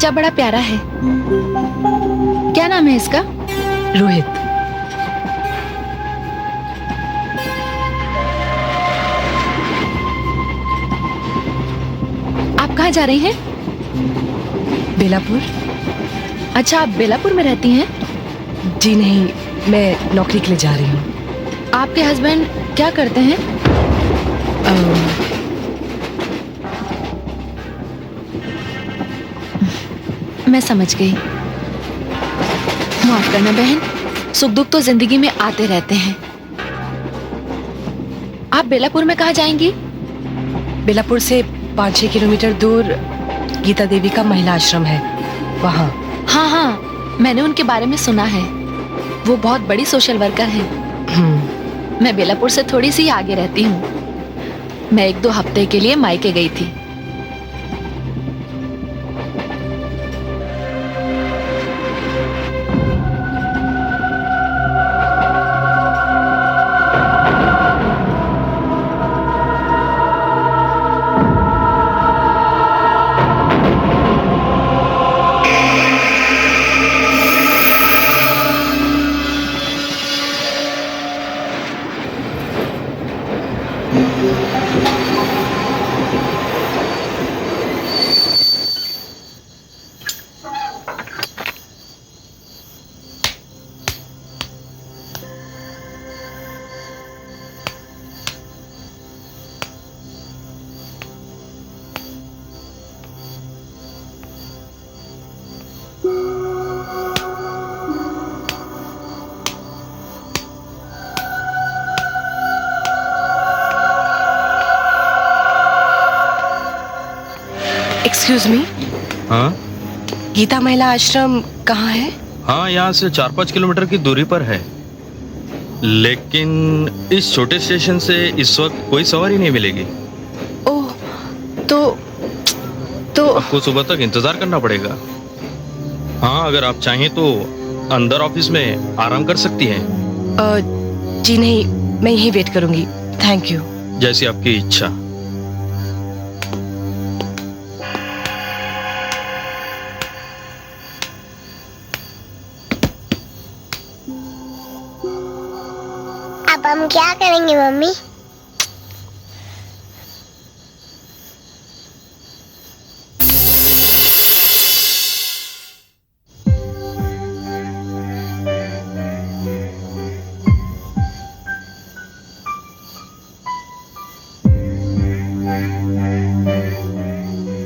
बच्चा बड़ा प्यारा है। क्या नाम है इसका? रोहित। आप कहाँ जा रही हैं? बेलापुर। अच्छा, आप बेलापुर में रहती हैं? जी नहीं, मैं नौकरी के लिए जा रही हूँ। आपके हस्बैंड क्या करते हैं? मैं समझ गई। माफ करना बहन, सुख दुख तो जिंदगी में आते रहते हैं। आप बेलापुर में कहाँ जाएंगी? बेलापुर से 5-6 किलोमीटर दूर गीता देवी का महिला आश्रम है, वहाँ। हाँ हाँ, मैंने उनके बारे में सुना है। वो बहुत बड़ी सोशल वर्कर हैं। मैं बेलापुर से थोड़ी सी आगे रहती हूँ। मैं 1-2 हफ्ते के लिए मायके गई थी। Excuse me. हाँ गीता महिला आश्रम कहाँ है? हाँ, यहाँ से 4-5 किलोमीटर की दूरी पर है, लेकिन इस छोटे स्टेशन से इस वक्त कोई सवारी नहीं मिलेगी। ओह, तो आपको सुबह तक इंतजार करना पड़ेगा। हाँ, अगर आप चाहें तो अंदर ऑफिस में आराम कर सकती हैं। जी नहीं, मैं यहीं वेट करूंगी। Thank you. जैसी आपकी इच्छा। अब हम क्या करेंगे मम्मी?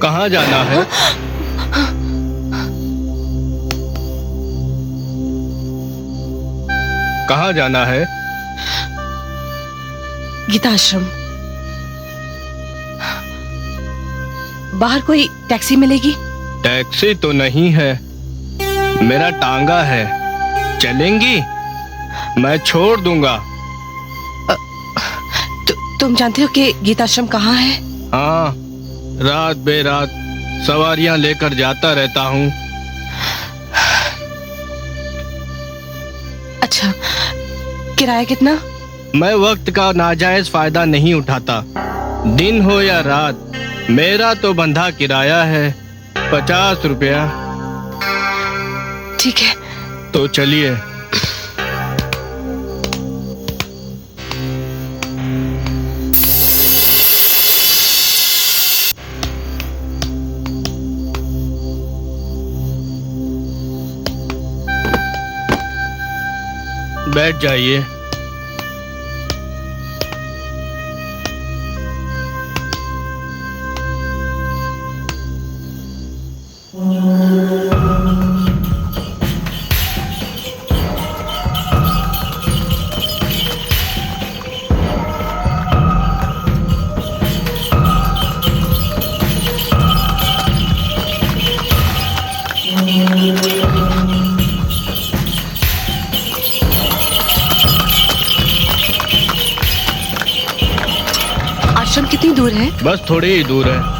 कहाँ जाना है? कहाँ जाना है? गीता आश्रम। बाहर कोई टैक्सी मिलेगी? टैक्सी तो नहीं है, मेरा टांगा है। चलेंगी? मैं छोड़ दूंगा। तुम जानते हो कि गीता आश्रम कहाँ है? हाँ, रात बेरात सवारियां लेकर जाता रहता हूँ। अच्छा, किराया कितना? मैं वक्त का नाजायज फायदा नहीं उठाता। दिन हो या रात, मेरा तो बंधा किराया है 50 रुपया। ठीक है, तो चलिए। बैठ जाइए। आश्रम कितनी दूर है? बस थोड़ी ही दूर है।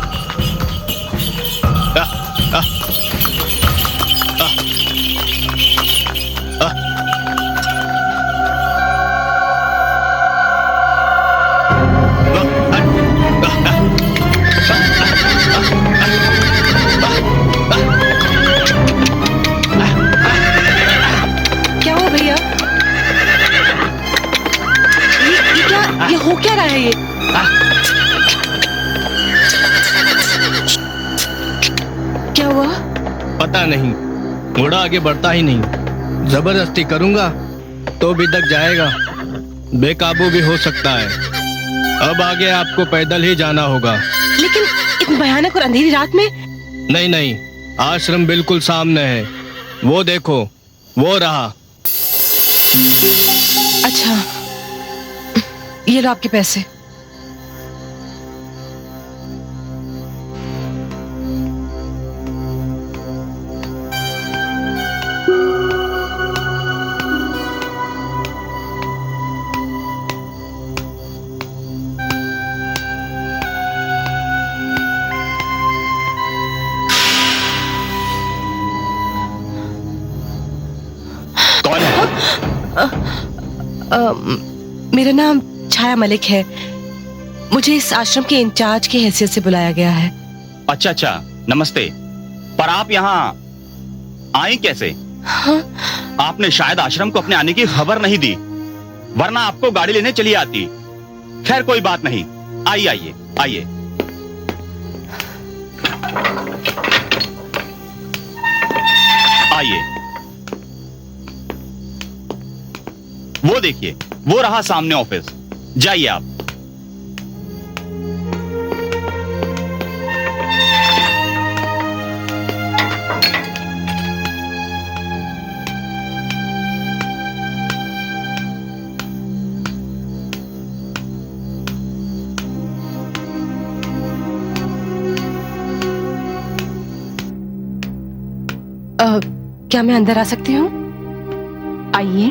क्या हुआ? पता नहीं, घोड़ा आगे बढ़ता ही नहीं। जबरदस्ती करूंगा तो भी दक जाएगा, बेकाबू भी हो सकता है। अब आगे आपको पैदल ही जाना होगा। लेकिन इतनी भयानक और अंधेरी रात में? नहीं नहीं, आश्रम बिल्कुल सामने है, वो देखो, वो रहा। अच्छा, ये लो आपके पैसे। कौन है? मेरा नाम छाया मलिक है। मुझे इस आश्रम के इंचार्ज की हैसियत से बुलाया गया है। अच्छा अच्छा, नमस्ते। पर आप यहाँ आई कैसे? हाँ? आपने शायद आश्रम को अपने आने की खबर नहीं दी, वरना आपको गाड़ी लेने चली आती। खैर कोई बात नहीं, आइए आइए आइए। आइए, वो देखिए, वो रहा सामने ऑफिस। जाइए आप। क्या मैं अंदर आ सकती हूँ? आइए।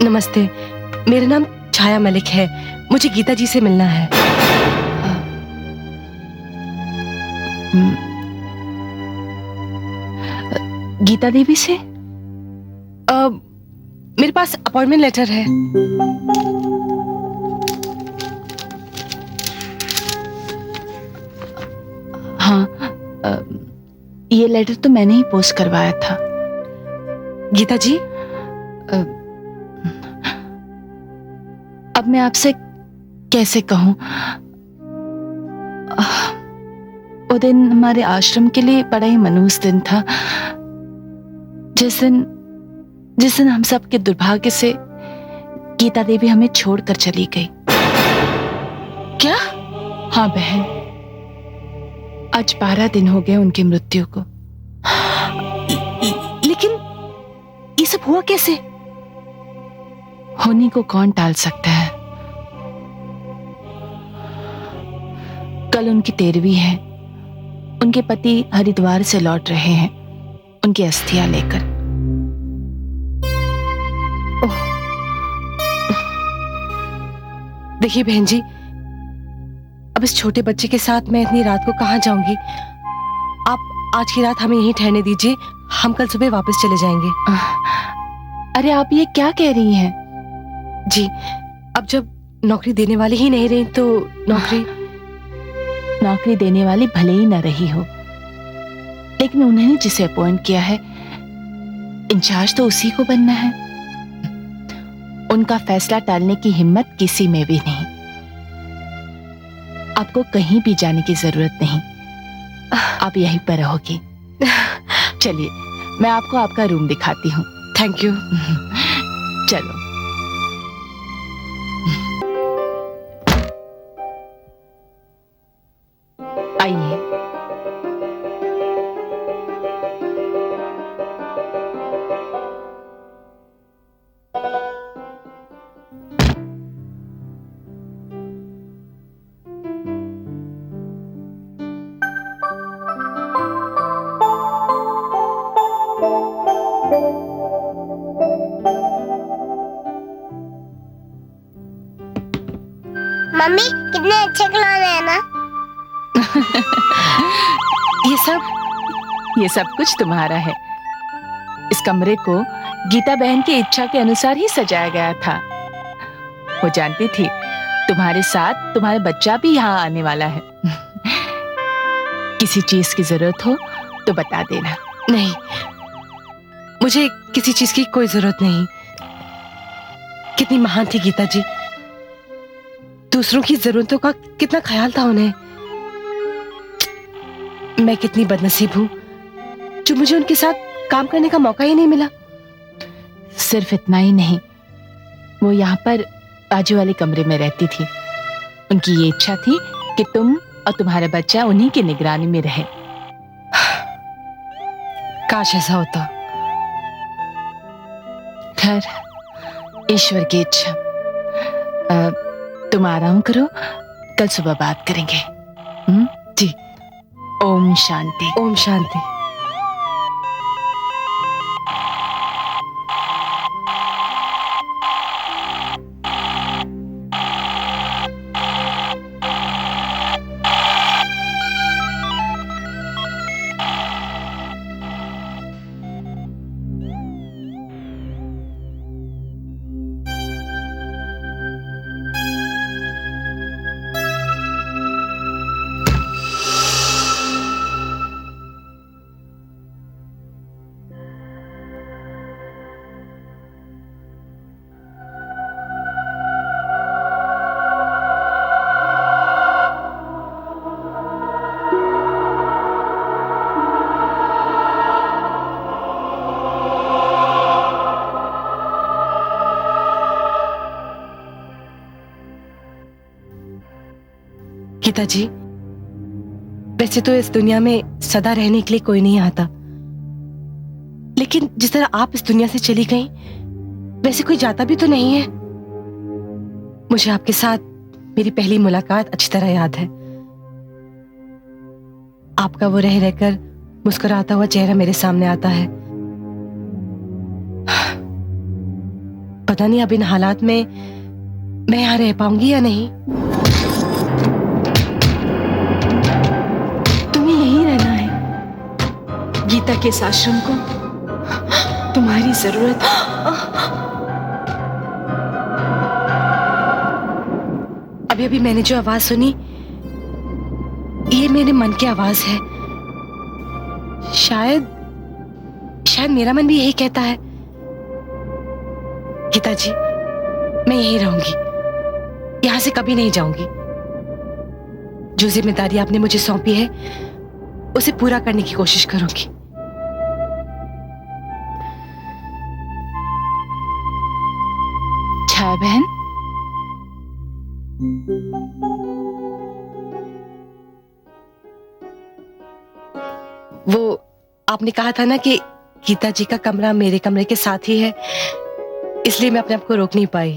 नमस्ते, मेरा नाम छाया मलिक है। मुझे गीता जी से मिलना है। गीता देवी से? मेरे पास अपॉइंटमेंट लेटर है। हाँ, ये लेटर तो मैंने ही पोस्ट करवाया था। गीता जी, अब मैं आपसे कैसे कहूं? वो दिन हमारे आश्रम के लिए बड़ा ही मनहूस दिन था। जिस दिन हम सब के दुर्भाग्य से गीता देवी हमें छोड़कर चली गई। क्या? हाँ बहन, आज 12 दिन हो गए उनकी मृत्यु को। लेकिन ये सब हुआ कैसे? होने को कौन टाल सकता है? कल उनकी 13वीं है। उनके पति हरिद्वार से लौट रहे हैं उनकी अस्थियां लेकर। देखिए बहन जी, अब इस छोटे बच्चे के साथ मैं इतनी रात को कहां जाऊंगी? आप आज की रात हमें यहीं ठहरने दीजिए, हम कल सुबह वापस चले जाएंगे। अरे आप ये क्या कह रही हैं? जी, अब जब नौकरी देने वाली ही नहीं रही तो नौकरी देने वाली भले ही न रही हो, लेकिन उन्होंने जिसे अपॉइंट किया है इंचार्ज तो उसी को बनना है। उनका फैसला टालने की हिम्मत किसी में भी नहीं। आपको कहीं भी जाने की जरूरत नहीं, आप यहीं पर रहोगी। चलिए, मैं आपको आपका रूम दिखाती हूँ। Thank you. चलो। आइए। मम्मी कितने अच्छे खिलौने हैं ना। ये सब कुछ तुम्हारा है। इस कमरे को गीता बहन की इच्छा के अनुसार ही सजाया गया था। वो जानती थी तुम्हारे साथ तुम्हारा बच्चा भी यहाँ आने वाला है। किसी चीज की जरूरत हो तो बता देना। नहीं, मुझे किसी चीज की कोई जरूरत नहीं। कितनी महान थी गीता जी, दूसरों की जरूरतों का कितना ख्याल था उन्हें। मैं कितनी बदनसीब हूं जो मुझे उनके साथ काम करने का मौका ही नहीं मिला। सिर्फ इतना ही नहीं, वो यहाँ पर बाजू वाले कमरे में रहती थी। उनकी ये इच्छा थी कि तुम और तुम्हारा बच्चा उन्हीं की निगरानी में रहे। काश ऐसा होता। खैर, ईश्वर की इच्छा। तुम आराम करो, कल सुबह बात करेंगे। जी। ओम शांति। ओम शांति। गीता जी, वैसे तो इस दुनिया में सदा रहने के लिए कोई नहीं आता, लेकिन जिस तरह आप इस दुनिया से चली गई, वैसे कोई जाता भी तो नहीं है। मुझे आपके साथ मेरी पहली मुलाकात अच्छी तरह याद है। आपका वो रह रहकर मुस्कुराता हुआ चेहरा मेरे सामने आता है। पता नहीं अब इन हालात में मैं यहाँ रह पाऊंगी या नहीं। गीता के इस आश्रम को तुम्हारी जरूरत है। अभी अभी मैंने जो आवाज सुनी, ये मेरे मन की आवाज है। शायद मेरा मन भी यही कहता है। गीता जी, मैं यहीं रहूंगी, यहां से कभी नहीं जाऊंगी। जो जिम्मेदारी आपने मुझे सौंपी है, उसे पूरा करने की कोशिश करूंगी। छाया बहन, वो आपने कहा था ना कि गीता जी का कमरा मेरे कमरे के साथ ही है, इसलिए मैं अपने आप को रोक नहीं पाई।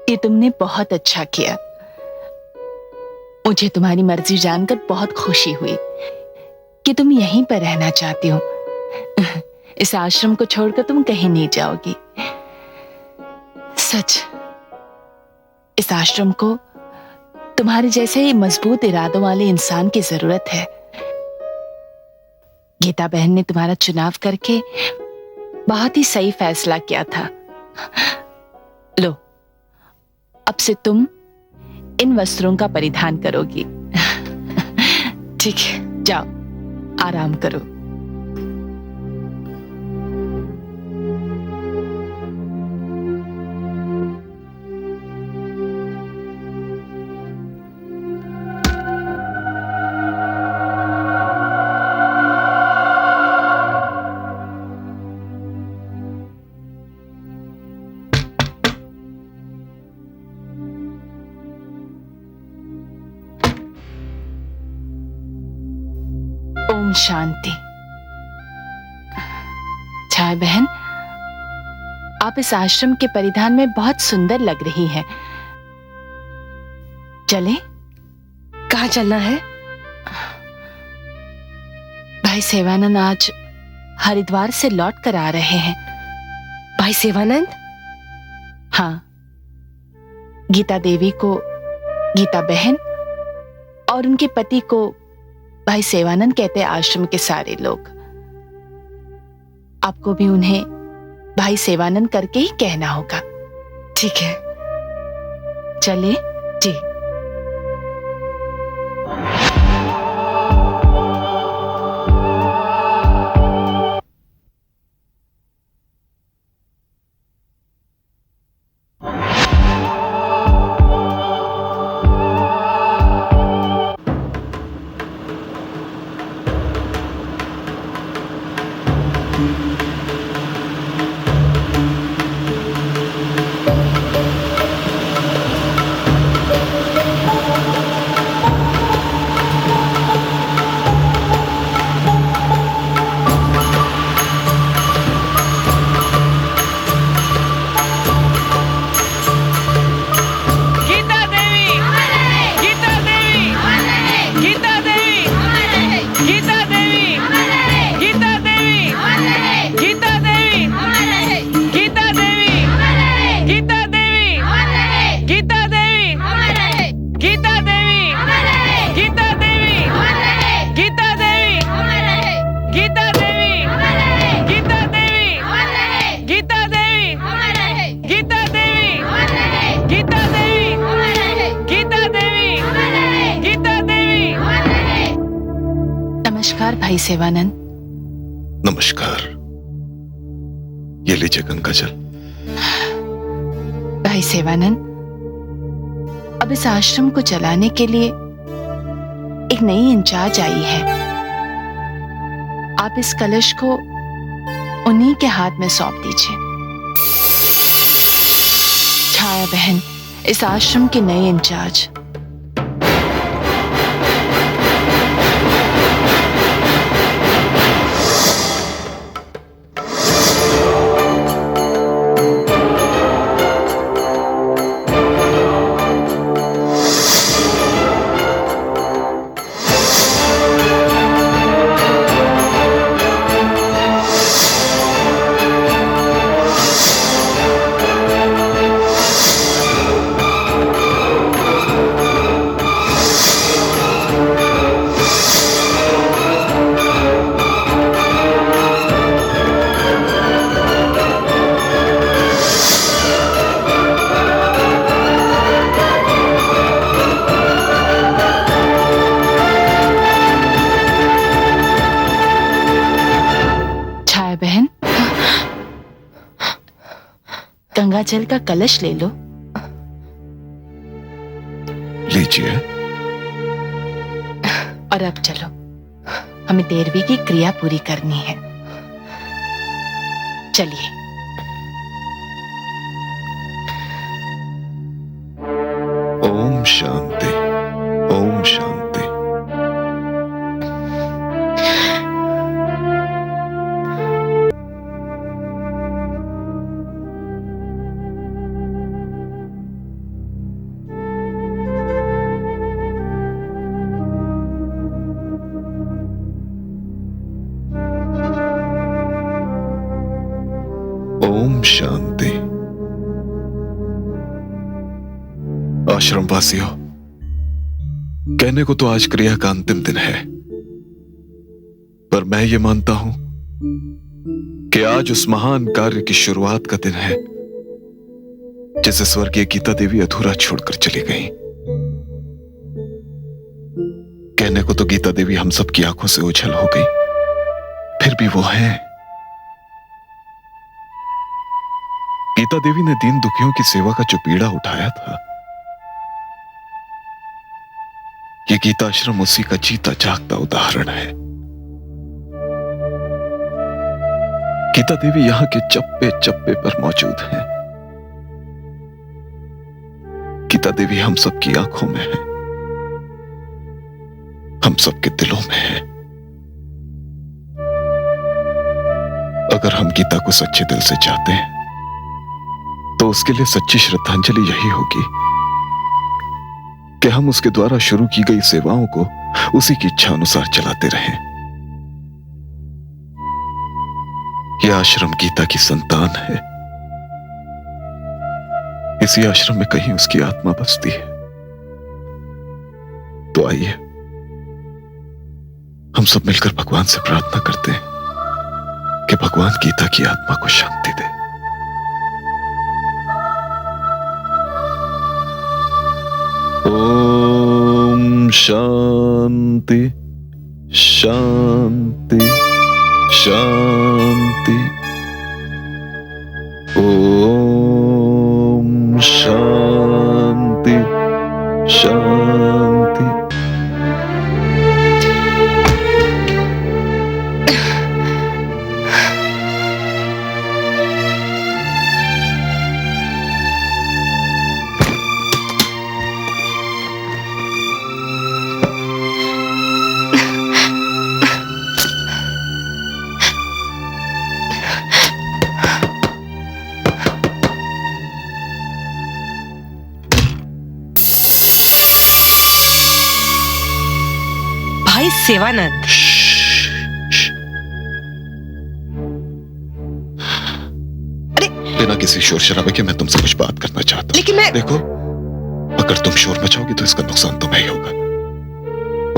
ये तुमने बहुत अच्छा किया। मुझे तुम्हारी मर्जी जानकर बहुत खुशी हुई कि तुम यहीं पर रहना चाहती हो। इस आश्रम को छोड़कर तुम कहीं नहीं जाओगी। सच, इस आश्रम को तुम्हारे जैसे मजबूत इरादों वाले इंसान की जरूरत है। गीता बहन ने तुम्हारा चुनाव करके बहुत ही सही फैसला किया था। लो, अब से तुम इन वस्त्रों का परिधान करोगी। ठीक है, जाओ आराम करो। ओम शांति। छाया बहन, आप इस आश्रम के परिधान में बहुत सुंदर लग रही हैं। चले? कहाँ चलना है? भाई सेवानंद आज हरिद्वार से लौट कर आ रहे हैं। भाई सेवानंद? हाँ, गीता देवी को गीता बहन और उनके पति को भाई सेवानंद कहते हैं आश्रम के सारे लोग। आपको भी उन्हें भाई सेवानंद करके ही कहना होगा। ठीक है, चले? जी। भाई सेवानंद। नमस्कार। ये लीजिए गंगा जल। भाई सेवानंद, अब इस आश्रम को चलाने के लिए एक नई इंचार्ज आई है। आप इस कलश को उन्हीं के हाथ में सौंप दीजिए। छाया बहन इस आश्रम की नई इंचार्ज। बहन, गंगा जल का कलश ले लो। लीजिए। और अब चलो, हमें 13वीं की क्रिया पूरी करनी है। चलिए। ओम शांति, ओम शांति। ओम शांति। आश्रम वासियों, कहने को तो आज क्रिया का अंतिम दिन है, पर मैं ये मानता हूं कि आज उस महान कार्य की शुरुआत का दिन है जिसे स्वर्गीय गीता देवी अधूरा छोड़कर चली गई। कहने को तो गीता देवी हम सब की आंखों से ओझल हो गई, फिर भी वो है। गीता देवी ने दीन दुखियों की सेवा का जो पीड़ा उठाया था, ये गीता आश्रम उसी का जीता जागता उदाहरण है। गीता देवी यहां के चप्पे चप्पे पर मौजूद है। गीता देवी हम सबकी आंखों में है, हम सबके दिलों में है। अगर हम गीता को सच्चे दिल से चाहते हैं तो उसके लिए सच्ची श्रद्धांजलि यही होगी कि हम उसके द्वारा शुरू की गई सेवाओं को उसी की इच्छा अनुसार चलाते रहें। यह आश्रम गीता की संतान है। इसी आश्रम में कहीं उसकी आत्मा बसती है। तो आइए हम सब मिलकर भगवान से प्रार्थना करते हैं कि भगवान गीता की आत्मा को शांति दे। ओम शांति शांति शांति। ओम शांति शांति। भाई सेवानंद, अरे बिना किसी शोर शराबे के मैं तुमसे कुछ बात करना चाहता हूं। लेकिन मैं देखो, अगर तुम शोर मचाओगी तो इसका नुकसान तुम्हें ही होगा,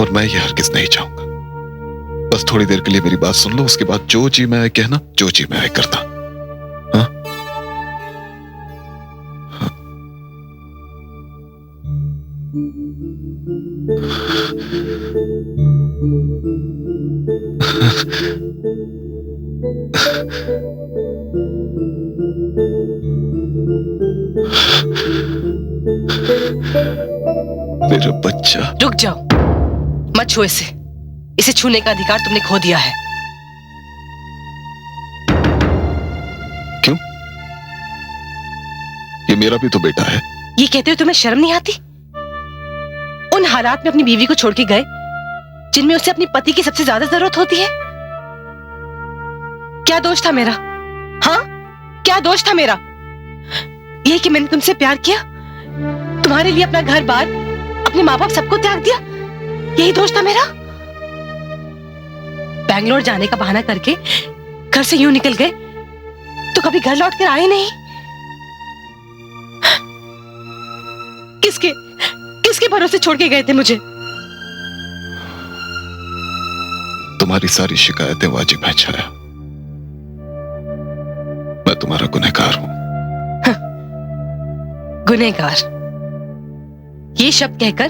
और मैं ये हरगिज नहीं चाहूंगा। बस थोड़ी देर के लिए मेरी बात सुन लो, उसके बाद जो जी मैं कहना, जो जी मैं करना। हाँ? हाँ। मेरा बच्चा। रुक जाओ, मत छुओ इसे। इसे छूने का अधिकार तुमने खो दिया है। क्यों? ये मेरा भी तो बेटा है। ये कहते हुए तुम्हें शर्म नहीं आती? उन हालात में अपनी बीवी को छोड़ के गए जिनमें उसे अपने पति की सबसे ज्यादा जरूरत होती है। क्या दोष था मेरा? हाँ, क्या दोष था मेरा? ये कि मैंने तुमसे प्यार किया, तुम्हारे लिए अपना घर बार, अपने माँ बाप सबको त्याग दिया, यही दोष था मेरा? बैंगलोर जाने का बहाना करके घर से यूं निकल गए तो कभी घर लौट कर आए नहीं। किसके किसके भरोसे छोड़ के गए थे मुझे? तुम्हारी सारी शिकायतें वाजिब है छाया। मैं तुम्हारा गुनहगार हूं। गुनहगार, ये शब्द कहकर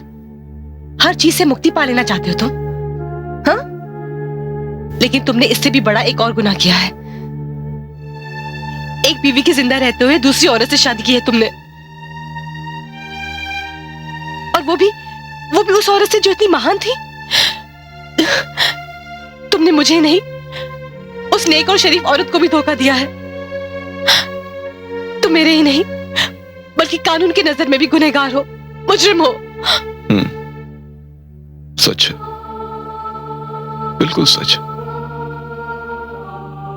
हर चीज से मुक्ति पा लेना चाहते हो तुम? हाँ? लेकिन तुमने इससे भी बड़ा एक और गुनाह किया है। एक बीवी के जिंदा रहते हुए दूसरी औरत से शादी की है तुमने, और वो भी उस औरत से जो इतनी महान थी। तुमने मुझे नहीं, उस नेक और शरीफ औरत को भी धोखा दिया है। तुम मेरे ही नहीं बल्कि कानून की नजर में भी गुनहगार हो, मुजरिम हो। सच है, बिल्कुल सच।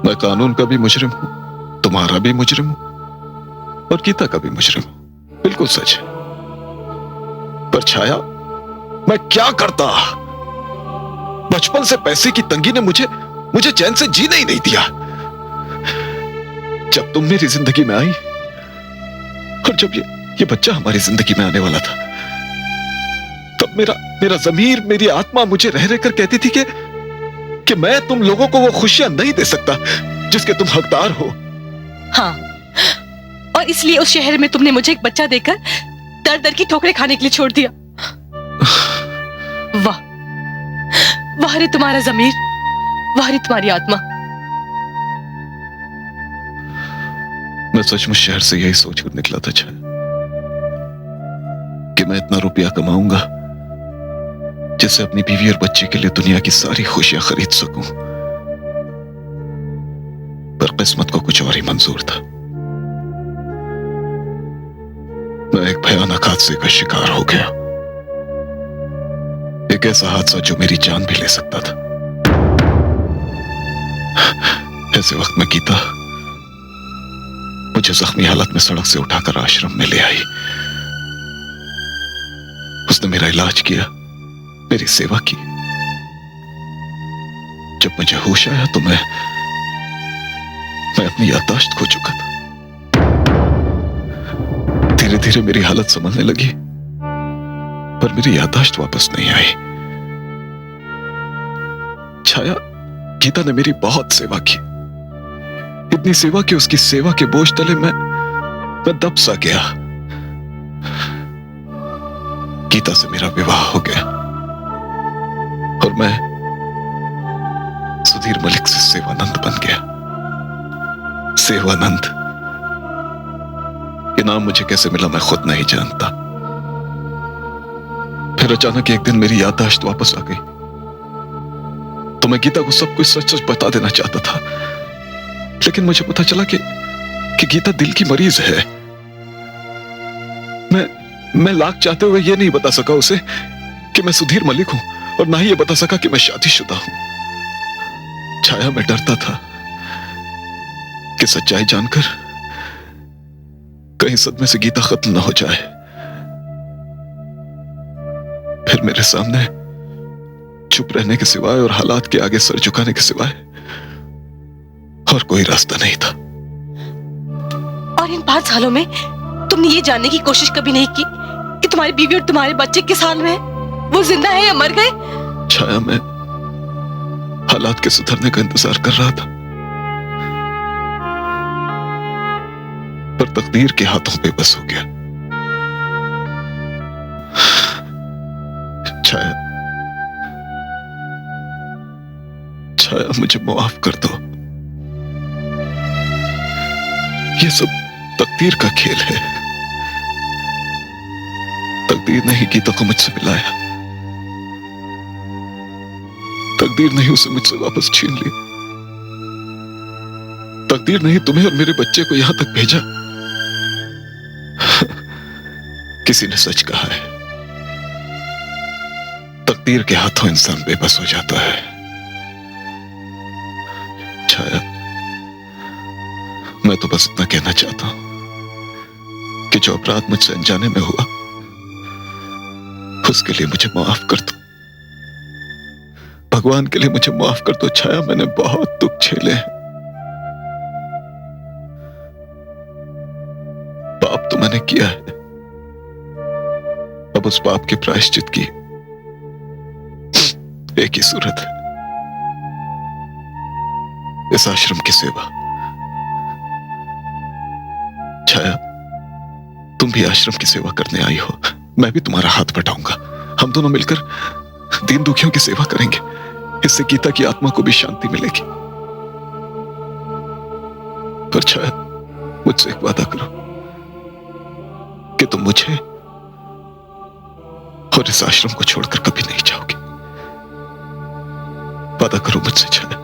मैं कानून का भी मुजरिम हूं, तुम्हारा भी मुजरिम हूं, और गीता का भी मुजरिम हूं। बिल्कुल सच है। पर छाया, मैं क्या करता? बचपन से पैसे की तंगी ने मुझे चैन से जीने ही नहीं दिया। जब तुम मेरी जिंदगी में आई और जब ये बच्चा हमारी जिंदगी में आने वाला था, तब मेरा ज़मीर, मेरी आत्मा मुझे रह रहकर कहती थी कि मैं तुम लोगों को वो खुशियां नहीं दे सकता जिसके तुम हकदार हो। हाँ, और इसलिए उस शहर में तुमने मुझे एक बच्चा देकर दर दर की ठोकरें खाने के लिए छोड़ दिया। वाह वाह रे तुम्हारा ज़मीर, वाह रे तुम्हारी आत्मा। मैं सचमुच शहर से यही सोचकर निकला था छाया कि मैं इतना रुपया कमाऊंगा जिससे अपनी बीवी और बच्चे के लिए दुनिया की सारी खुशियां खरीद सकूं। पर किस्मत को कुछ और ही मंजूर था। मैं एक भयानक हादसे का शिकार हो गया। एक ऐसा हादसा जो मेरी जान भी ले सकता था। ऐसे वक्त में गीता मुझे जख्मी हालत में सड़क से उठाकर आश्रम में ले आई। उसने मेरा इलाज किया, मेरी सेवा की। जब मुझे होश आया तो मैं अपनी याददाश्त खो चुका था। धीरे धीरे मेरी हालत संभलने लगी, पर मेरी याददाश्त वापस नहीं आई। छाया, गीता ने मेरी बहुत सेवा की, इतनी सेवा कि उसकी सेवा के बोझ तले मैं दब सा गया। गीता से मेरा विवाह हो गया और मैं सुधीर मलिक से सेवानंद बन गया। सेवानंद, ये नाम मुझे कैसे मिला मैं खुद नहीं जानता। फिर अचानक एक दिन मेरी याददाश्त वापस आ गई तो मैं गीता को सब कुछ सच सच बता देना चाहता था, लेकिन मुझे पता चला कि गीता दिल की मरीज है। मैं लाख चाहते हुए ये नहीं बता सका उसे कि मैं सुधीर मलिक हूं, और ना ही ये बता सका कि मैं शादीशुदा हूं। छाया, मैं डरता था कि सच्चाई जानकर कहीं सदमे से गीता खत्म ना हो जाए। फिर मेरे सामने चुप रहने के सिवाय और हालात के आगे सर झुकाने के सिवाय और कोई रास्ता नहीं था। और इन 5 सालों में तुमने ये जानने की कोशिश कभी नहीं की कि तुम्हारी बीवी और तुम्हारे बच्चे किस हाल में है? वो जिंदा है या मर गए? छाया, मैं हालात के सुधरने का इंतजार कर रहा था, पर तकदीर के हाथों पे बस हो गया। छाया, मुझे माफ कर दो। ये सब तकदीर का खेल है। तकदीर ने ही गीता को मुझसे मिलाया। तकदीर ने ही उसे मुझसे वापस छीन ली। तकदीर ने ही तुम्हें और मेरे बच्चे को यहां तक भेजा। किसी ने सच कहा है, तकदीर के हाथों इंसान बेबस हो जाता है। छाया, मैं तो बस इतना कहना चाहता हूं कि जो अपराध मुझसे अनजाने में हुआ, उसके लिए मुझे माफ कर दो। भगवान के लिए मुझे माफ कर दो छाया। मैंने बहुत दुख झेले हैं। पाप तो मैंने किया है। अब उस पाप के प्रायश्चित की एक ही सूरत है, इस आश्रम की सेवा। छाया, तुम भी आश्रम की सेवा करने आई हो, मैं भी तुम्हारा हाथ बटाऊंगा। हम दोनों मिलकर दीन दुखियों की सेवा करेंगे। इससे गीता की आत्मा को भी शांति मिलेगी। पर छाया, मुझसे एक वादा करो कि तुम मुझे और इस आश्रम को छोड़कर कभी नहीं जाओगे। वादा करो मुझसे छाया,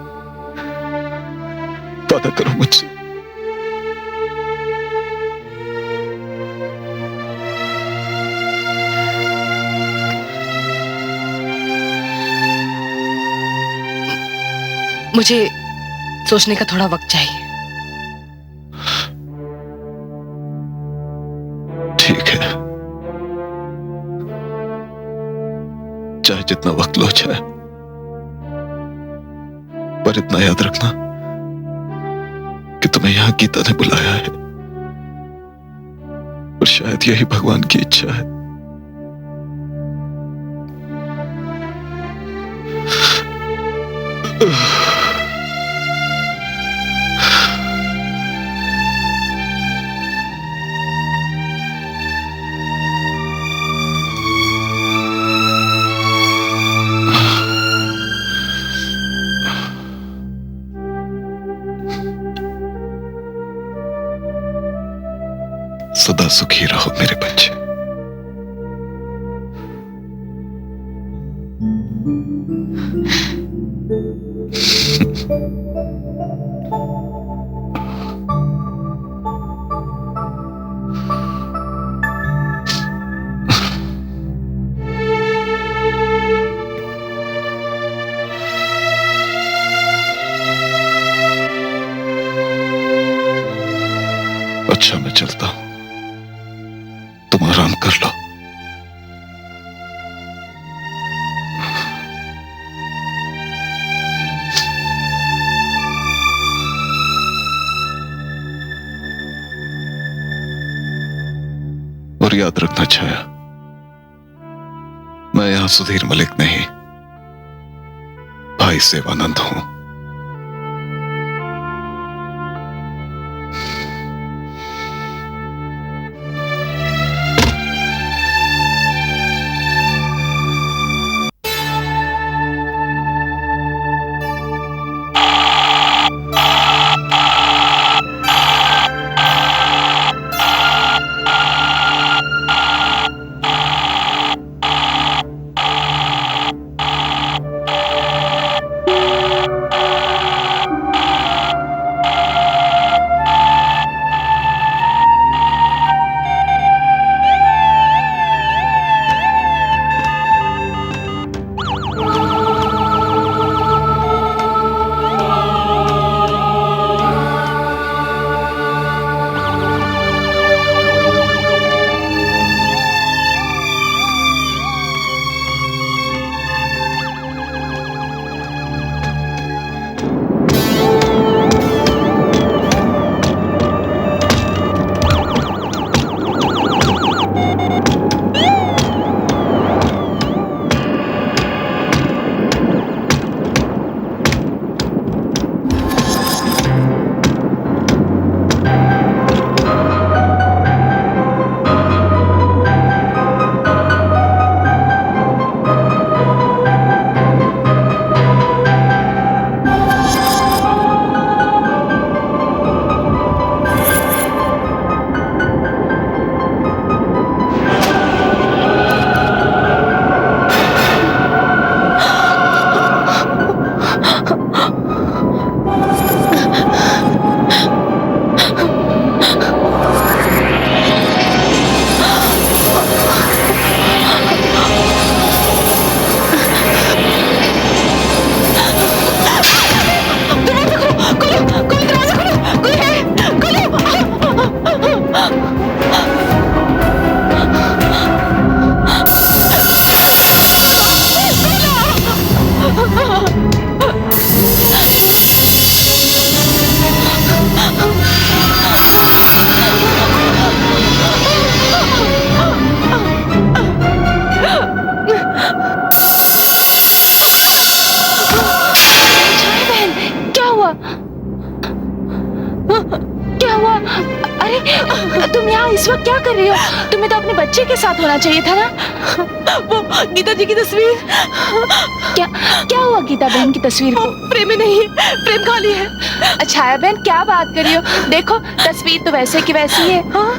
वादा करो मुझसे। मुझे सोचने का थोड़ा वक्त चाहिए। ठीक है, चाहे जितना वक्त लो छाया, पर इतना याद रखना कि तुम्हें यहां गीता ने बुलाया है, और शायद यही भगवान की इच्छा है। सदा सुखी रहो मेरे बच्चे। अच्छा, मैं चलता हूं, तुम आराम कर लो। और याद रखना छाया, मैं यहां सुधीर मलिक नहीं, भाई सेवानंद हूं। अरे तुम यहाँ इस वक्त क्या कर रही हो? तुम्हें तो अपने बच्चे के साथ होना चाहिए था ना। वो गीता जी की तस्वीर। क्या क्या हुआ गीता बहन की तस्वीर को? फ्रेम में नहीं है, फ्रेम खाली है। छाया बहन क्या बात कर रही हो? देखो तस्वीर तो वैसे की वैसी है। हाँ?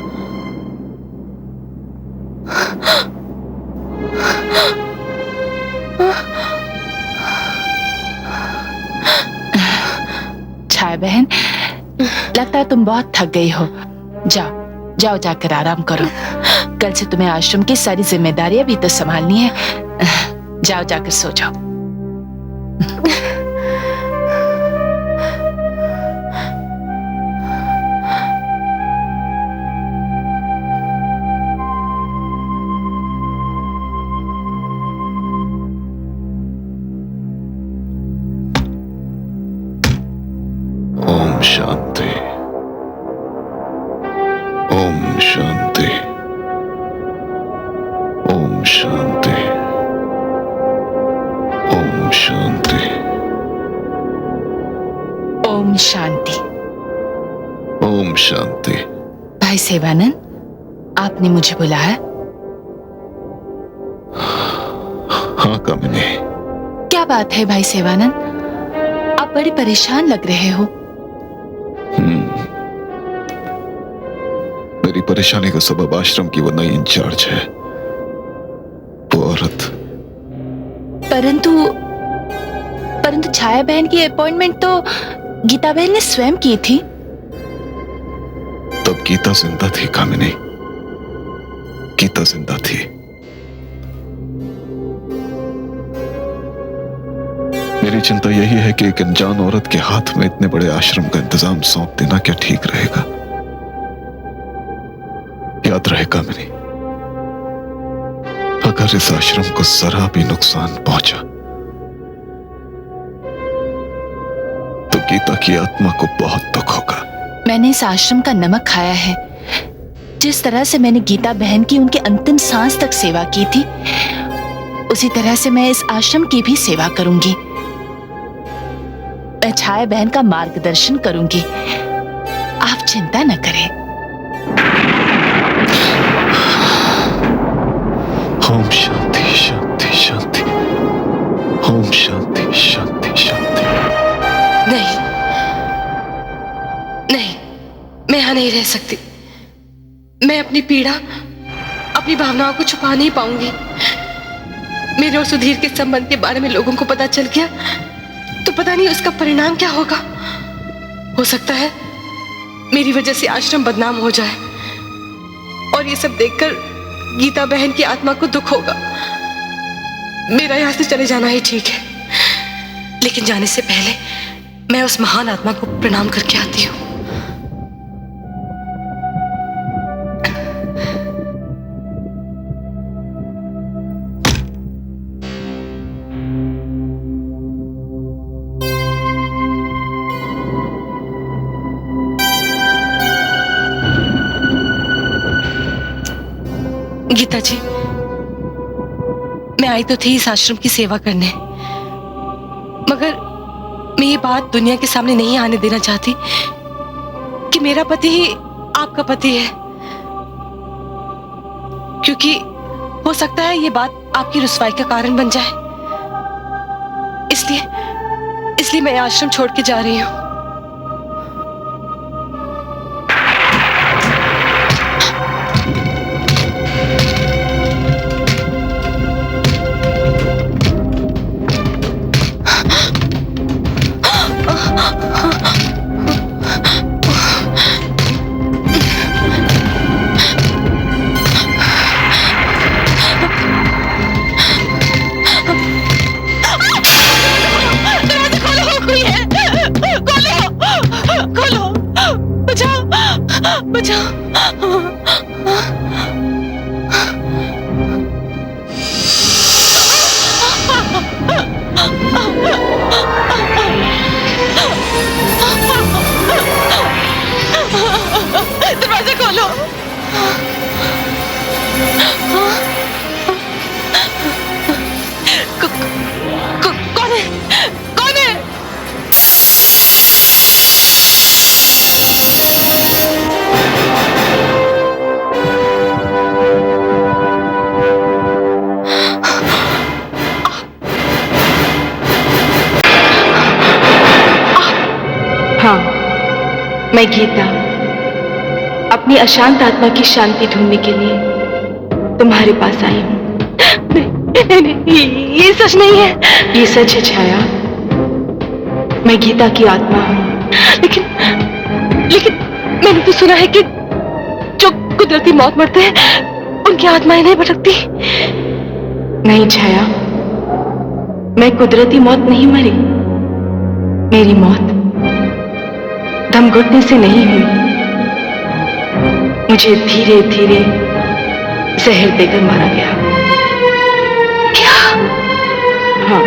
छाया बहन, लगता है तुम बहुत थक गई हो। जाओ जाओ जाकर आराम करो। कल से तुम्हें आश्रम की सारी जिम्मेदारियां भी तो संभालनी है। जाओ जाकर सो जाओ। ओम शांति, ओम शांति, ओम शांति, ओम शांति, ओम शांति। ओम शांति। भाई सेवानंद, आपने मुझे बुलाया? हाँ कामिनी। क्या बात है भाई सेवानंद, आप बड़े परेशान लग रहे हो। मेरी परेशानी का सबब आश्रम की वो नई इंचार्ज है, वो औरत। परंतु छाया बहन की अपॉइंटमेंट तो गीता बहन ने स्वयं की थी। तब गीता जिंदा थी कामिनी, गीता जिंदा थी। मेरी चिंता यही है कि एक अनजान औरत के हाथ में इतने बड़े आश्रम का इंतजाम सौंप देना क्या ठीक रहेगा। याद रहे कामिनी, अगर इस आश्रम को जरा भी नुकसान पहुंचा तो गीता की आत्मा को बहुत दुख होगा। मैंने इस आश्रम का नमक खाया है। जिस तरह से मैंने गीता बहन की उनके अंतिम सांस तक सेवा की थी, उसी तरह से मैं इस आश्रम की भी सेवा करूंगी। मैं छाया बहन का मार्गदर्शन करूंगी, आप चिंता न करें। ओम शांति शांति शांति, ओम शांति शांति शांति। नहीं नहीं, मैं यहां नहीं रह सकती। मैं अपनी पीड़ा, अपनी भावनाओं को छुपा नहीं पाऊंगी। मेरे और सुधीर के संबंध के बारे में लोगों को पता चल गया तो पता नहीं उसका परिणाम क्या होगा। हो सकता है मेरी वजह से आश्रम बदनाम हो जाए और ये सब देखकर गीता बहन की आत्मा को दुख होगा। मेरा यहां से चले जाना ही ठीक है, लेकिन जाने से पहले मैं उस महान आत्मा को प्रणाम करके आती हूँ। गीता जी, मैं आई तो थी इस आश्रम की सेवा करने, मगर मैं ये बात दुनिया के सामने नहीं आने देना चाहती कि मेरा पति ही आपका पति है, क्योंकि हो सकता है ये बात आपकी रुसवाई का कारण बन जाए। इसलिए मैं आश्रम छोड़ के जा रही हूँ। दरवाजा खोलो। कौन है? कौन है? मैं गीता अपनी अशांत आत्मा की शांति ढूंढने के लिए तुम्हारे पास आई हूं। नहीं, ये सच नहीं है। ये सच है छाया, मैं गीता की आत्मा हूं। लेकिन मैंने तो सुना है कि जो कुदरती मौत मरते हैं उनकी आत्माएं नहीं भटकती। नहीं छाया, मैं कुदरती मौत नहीं मरी। मेरी मौत दम घुटने से नहीं हुई, मुझे धीरे धीरे जहर देकर मारा गया। क्या? हाँ।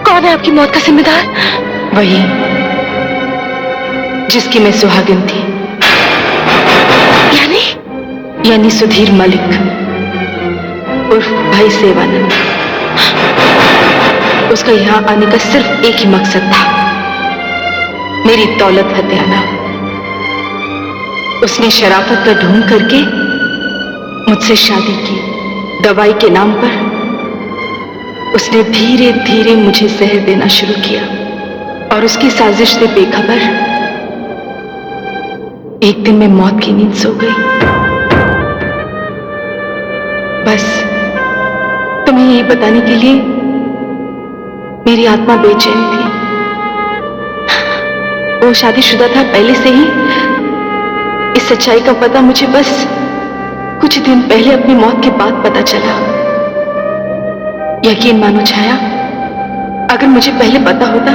कौन है आपकी मौत का जिम्मेदार? वही जिसकी मैं सुहागिन थी, यानी सुधीर मलिक उर्फ भाई सेवानंद। उसका यहां आने का सिर्फ एक ही मकसद था, मेरी दौलत हत्याना। उसने शराफत का ढोंग करके मुझसे शादी की। दवाई के नाम पर उसने धीरे धीरे मुझे जहर देना शुरू किया और उसकी साजिश से बेखबर एक दिन मैं मौत की नींद सो गई। बस तुम्हें यही बताने के लिए मेरी आत्मा बेचैन थी। वो शादीशुदा था पहले से ही। इस सच्चाई का पता मुझे बस कुछ दिन पहले अपनी मौत के बाद पता चला। यकीन मानो छाया, अगर मुझे पहले पता होता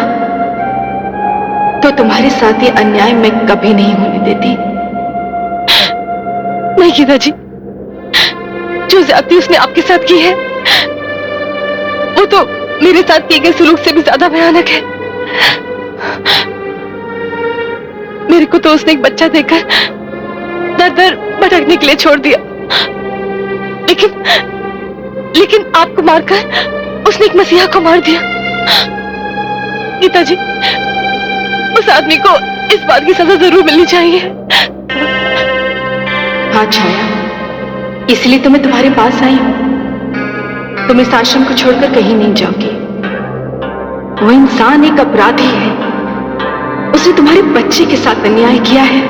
तो तुम्हारे साथ ये अन्याय मैं कभी नहीं होने देती। नहीं गीता जी, जो ज्यादती उसने आपके साथ की है वो तो मेरे साथ किए गए सुलूक से भी ज्यादा भयानक है। मेरे को तो उसने एक बच्चा देकर दर दर भटकने के लिए छोड़ दिया, लेकिन आपको मारकर उसने एक मसीहा को मार दिया। गीता जी, उस आदमी को इस बात की सजा जरूर मिलनी चाहिए। हाँ छाया, इसलिए तो मैं तुम्हारे पास आई हूं। तुम इस आश्रम को छोड़कर कहीं नहीं जाओगी। वो इंसान एक अपराधी है। उसने तुम्हारे बच्चे के साथ अन्याय किया है,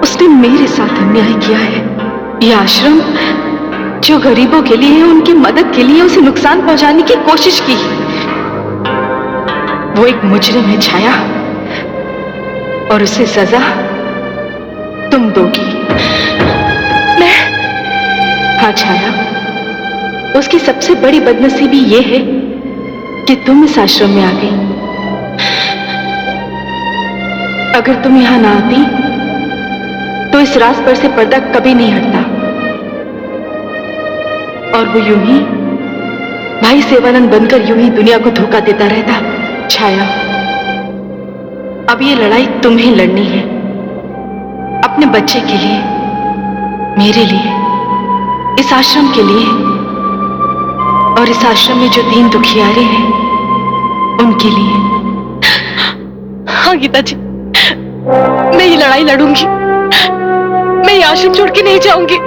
उसने मेरे साथ अन्याय किया है। यह आश्रम जो गरीबों के लिए है, उनकी मदद के लिए उसे नुकसान पहुंचाने की कोशिश की। वो एक मुजरिम है छाया, और उसे सजा तुम दोगी। मैं? हाँ छाया, उसकी सबसे बड़ी बदनसीबी यह है कि तुम इस आश्रम में आ गई। अगर तुम यहां ना आती तो इस राज पर से पर्दा कभी नहीं हटता और वो यूं ही भाई सेवानंद बनकर यूं ही दुनिया को धोखा देता रहता। छाया, अब ये लड़ाई तुम्हें लड़नी है, अपने बच्चे के लिए, मेरे लिए, इस आश्रम के लिए और इस आश्रम में जो दीन दुखियारे हैं उनके लिए। हाँ गीता जी, मैं ये लड़ाई लड़ूंगी। मैं ये आश्रम छोड़ के नहीं जाऊंगी।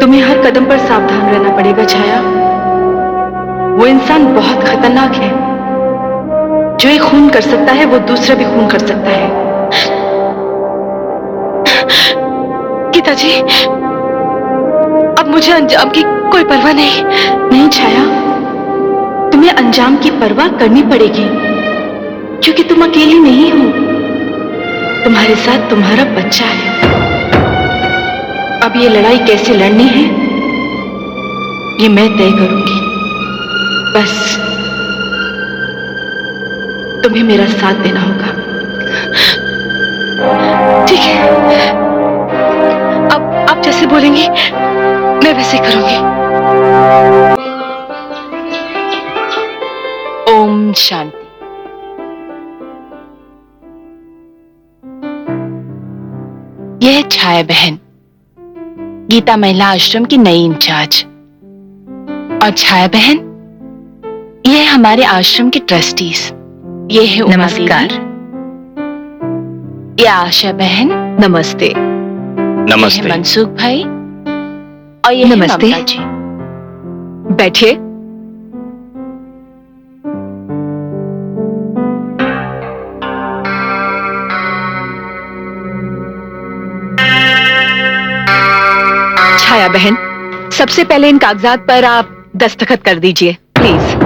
तुम्हें हर कदम पर सावधान रहना पड़ेगा छाया। वो इंसान बहुत खतरनाक है। जो एक खून कर सकता है वो दूसरा भी खून कर सकता है। गीता जी, अब मुझे अंजाम की कोई परवाह नहीं। नहीं छाया, तुम्हें अंजाम की परवाह करनी पड़ेगी, क्योंकि तुम अकेली नहीं हो। तुम्हारे साथ तुम्हारा बच्चा है। अब ये लड़ाई कैसे लड़नी है ये मैं तय करूंगी। बस तुम्हें मेरा साथ देना होगा। ठीक है, अब आप जैसे बोलेंगी मैं वैसे करूंगी। ओम शांति। यह है छाया बहन, गीता महिला आश्रम की नई इंचार्ज। और छाया बहन, ये है हमारे आश्रम के ट्रस्टीज। ये है उमा नमस्कार। देवी, ये आशा बहन, नमस्ते। ये है नमस्ते। मनसुख भाई और ये नमस्ते। है ममता जी। बैठिए। छाया बहन, सबसे पहले इन कागजात पर आप दस्तखत कर दीजिए प्लीज।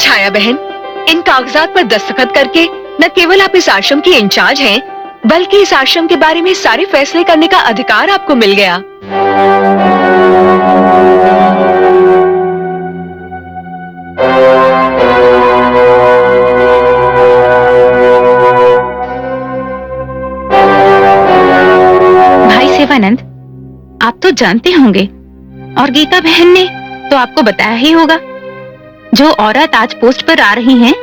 छाया बहन, इन कागजात पर दस्तखत करके न केवल आप इस आश्रम की इंचार्ज हैं, बल्कि इस आश्रम के बारे में सारे फैसले करने का अधिकार आपको मिल गया। भाई सेवानंद, आप तो जानते होंगे और गीता बहन ने तो आपको बताया ही होगा, जो औरत आज पोस्ट पर आ रही हैं,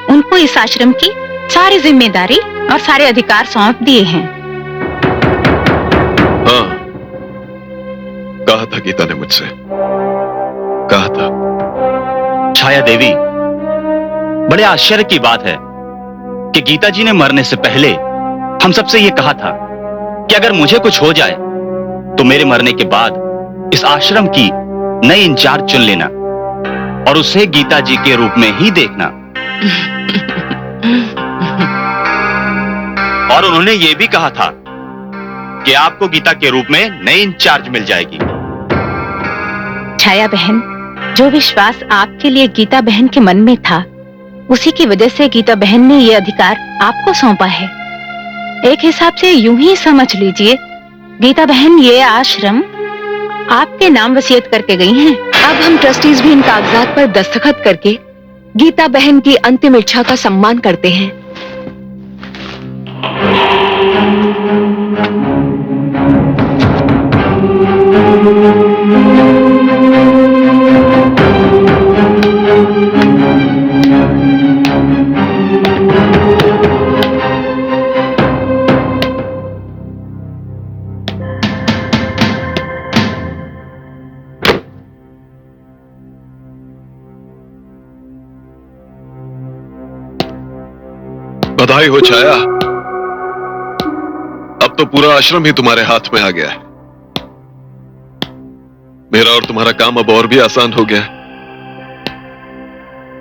उनको इस आश्रम की सारी जिम्मेदारी और सारे अधिकार सौंप दिए हैं। हाँ, कहा था गीता ने मुझसे, कहा था। छाया देवी, बड़े आश्चर्य की बात है कि गीता जी ने मरने से पहले हम सबसे ये कहा था कि अगर मुझे कुछ हो जाए तो मेरे मरने के बाद इस आश्रम की नई इंचार्ज चुन लेना और उसे गीता जी के रूप में ही देखना। और उन्होंने ये भी कहा था कि आपको गीता के रूप में नई इंचार्ज मिल जाएगी। छाया बहन, जो विश्वास आपके लिए गीता बहन के मन में था, उसी की वजह से गीता बहन ने ये अधिकार आपको सौंपा है। एक हिसाब से यूं ही समझ लीजिए, गीता बहन ये आश्रम आपके नाम वसीयत करके गई हैं। अब हम ट्रस्टीज भी इन कागजात पर दस्तखत करके गीता बहन की अंतिम इच्छा का सम्मान करते हैं। बधाई हो छाया, अब तो पूरा आश्रम ही तुम्हारे हाथ में आ गया है। मेरा और तुम्हारा काम अब और भी आसान हो गया है।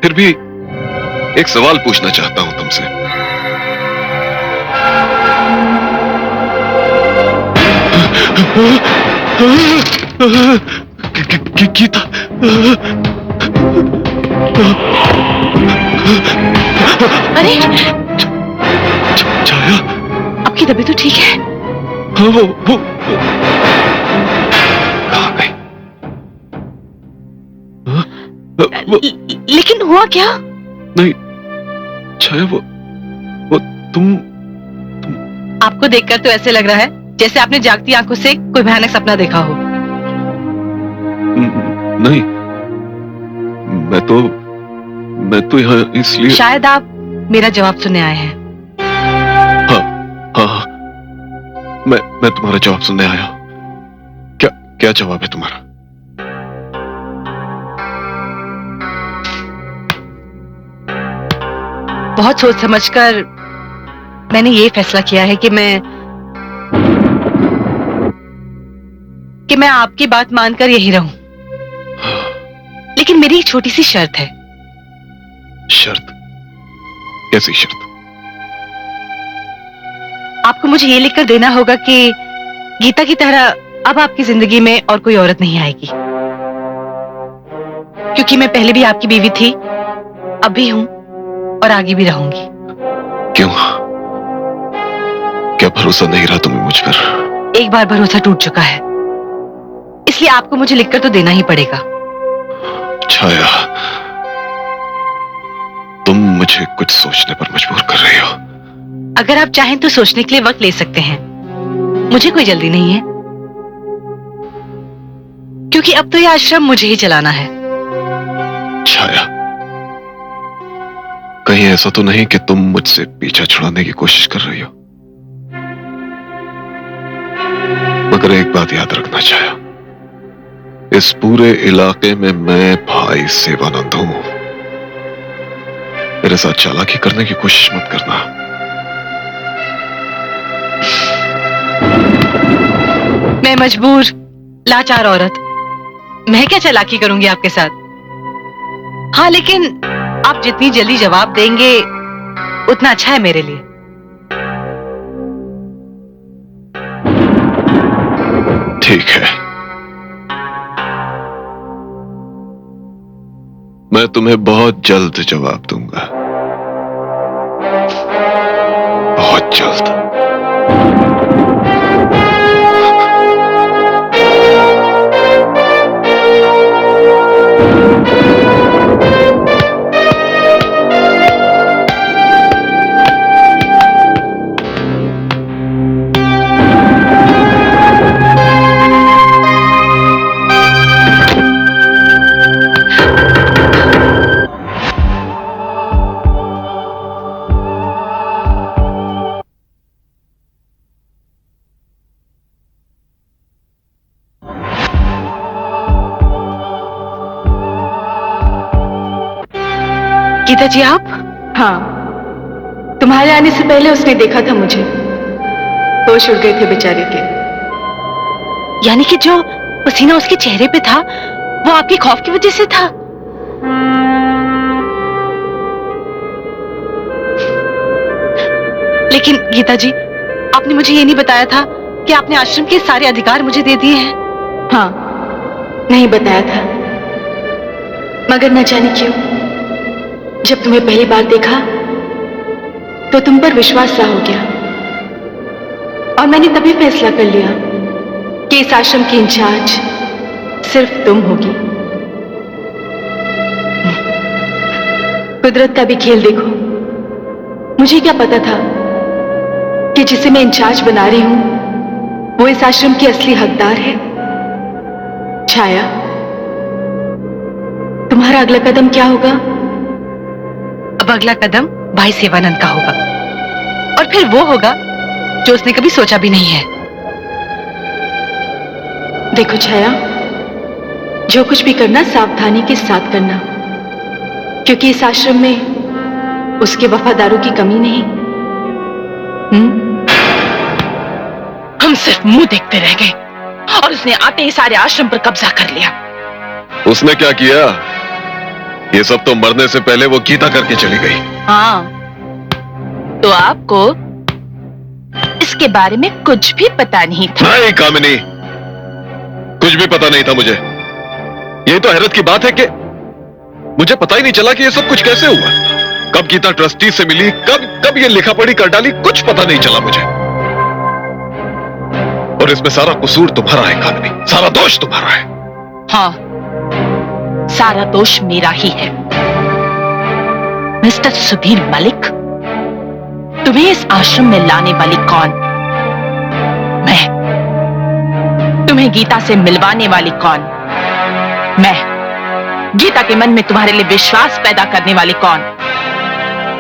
फिर भी एक सवाल पूछना चाहता हूं तुमसे। गीता, अरे छाया, आपकी तबीयत तो ठीक है? हाँ, वो कहाँ गई? हाँ, लेकिन हुआ क्या? नहीं छाया, वो तुम आपको देखकर तो ऐसे लग रहा है जैसे आपने जागती आंखों से कोई भयानक सपना देखा हो। नहीं, मैं तो यहाँ इसलिए। शायद आप मेरा जवाब सुनने आए हैं। हाँ, मैं तुम्हारा जवाब सुनने आया हूं। क्या जवाब है तुम्हारा? बहुत सोच समझकर मैंने ये फैसला किया है कि मैं आपकी बात मानकर यही रहूं। लेकिन मेरी एक छोटी सी शर्त है। शर्त? कैसी शर्त? आपको मुझे ये लिखकर देना होगा कि गीता की तरह अब आपकी जिंदगी में और कोई औरत नहीं आएगी, क्योंकि मैं पहले भी आपकी बीवी थी, अब भी हूं और आगे भी रहूंगी। क्यों? क्या भरोसा नहीं रहा तुम्हें मुझ पर? एक बार भरोसा टूट चुका है, इसलिए आपको मुझे लिखकर तो देना ही पड़ेगा। छाया, तुम मुझे कुछ सोचने पर मजबूर कर रही हो। अगर आप चाहें तो सोचने के लिए वक्त ले सकते हैं, मुझे कोई जल्दी नहीं है, क्योंकि अब तो यह आश्रम मुझे ही चलाना है। छाया, कहीं ऐसा तो नहीं कि तुम मुझसे पीछा छुड़ाने की कोशिश कर रही हो? मगर एक बात याद रखना छाया, इस पूरे इलाके में मैं भाई सेवानंद हूं। मेरे साथ चालाकी करने की कोशिश मत करना। मैं मजबूर लाचार औरत, मैं क्या चालाकी करूंगी आपके साथ? हाँ, लेकिन आप जितनी जल्दी जवाब देंगे उतना अच्छा है मेरे लिए। ठीक है, मैं तुम्हें बहुत जल्द जवाब दूंगा, बहुत जल्द। गीता जी, आप? हाँ, तुम्हारे आने से पहले उसने देखा था मुझे। होश उड़ गए थे बेचारे के। यानी कि जो पसीना उसके चेहरे पे था वो आपके खौफ की वजह से था? लेकिन गीता जी, आपने मुझे ये नहीं बताया था कि आपने आश्रम के सारे अधिकार मुझे दे दिए हैं। हाँ, नहीं बताया था, मगर न जाने क्यों जब तुम्हें पहली बार देखा तो तुम पर विश्वास सा हो गया, और मैंने तभी फैसला कर लिया कि इस आश्रम की इंचार्ज सिर्फ तुम होगी। कुदरत का भी खेल देखो। मुझे क्या पता था कि जिसे मैं इंचार्ज बना रही हूं वो इस आश्रम की असली हकदार है। छाया, तुम्हारा अगला कदम क्या होगा? अब अगला कदम भाई सेवानंद का होगा, और फिर वो होगा जो उसने कभी सोचा भी नहीं है। देखो छाया, जो कुछ भी करना सावधानी के साथ करना, क्योंकि इस आश्रम में उसके वफादारों की कमी नहीं। हम सिर्फ मुंह देखते रह गए और उसने आते ही सारे आश्रम पर कब्जा कर लिया। उसने क्या किया? ये सब तो मरने से पहले वो गीता करके चली गई। हाँ, तो आपको इसके बारे में कुछ भी पता नहीं था? नहीं कामिनी, कुछ भी पता नहीं था मुझे। यही तो हैरत की बात है कि मुझे पता ही नहीं चला कि ये सब कुछ कैसे हुआ। कब गीता ट्रस्टी से मिली, कब ये लिखा पढ़ी कर डाली, कुछ पता नहीं चला मुझे। और इसमें सारा कसूर तुम्हारा है कामिनी, सारा दोष तुम्हारा है। हाँ, सारा दोष मेरा ही है। मिस्टर सुधीर मलिक, तुम्हें इस आश्रम में लाने वाली कौन? मैं। तुम्हें गीता से मिलवाने वाली कौन? मैं। गीता के मन में तुम्हारे लिए विश्वास पैदा करने वाली कौन?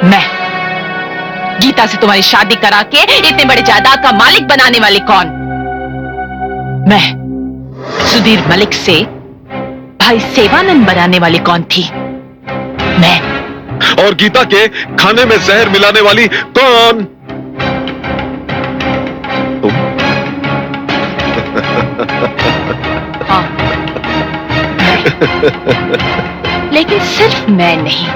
मैं। गीता से तुम्हारी शादी करा के इतने बड़े जायदाद का मालिक बनाने वाली कौन? मैं। सुधीर मलिक से भाई सेवानंद बनाने वाली कौन थी? मैं। और गीता के खाने में जहर मिलाने वाली कौन? तुम। हाँ, लेकिन सिर्फ मैं नहीं,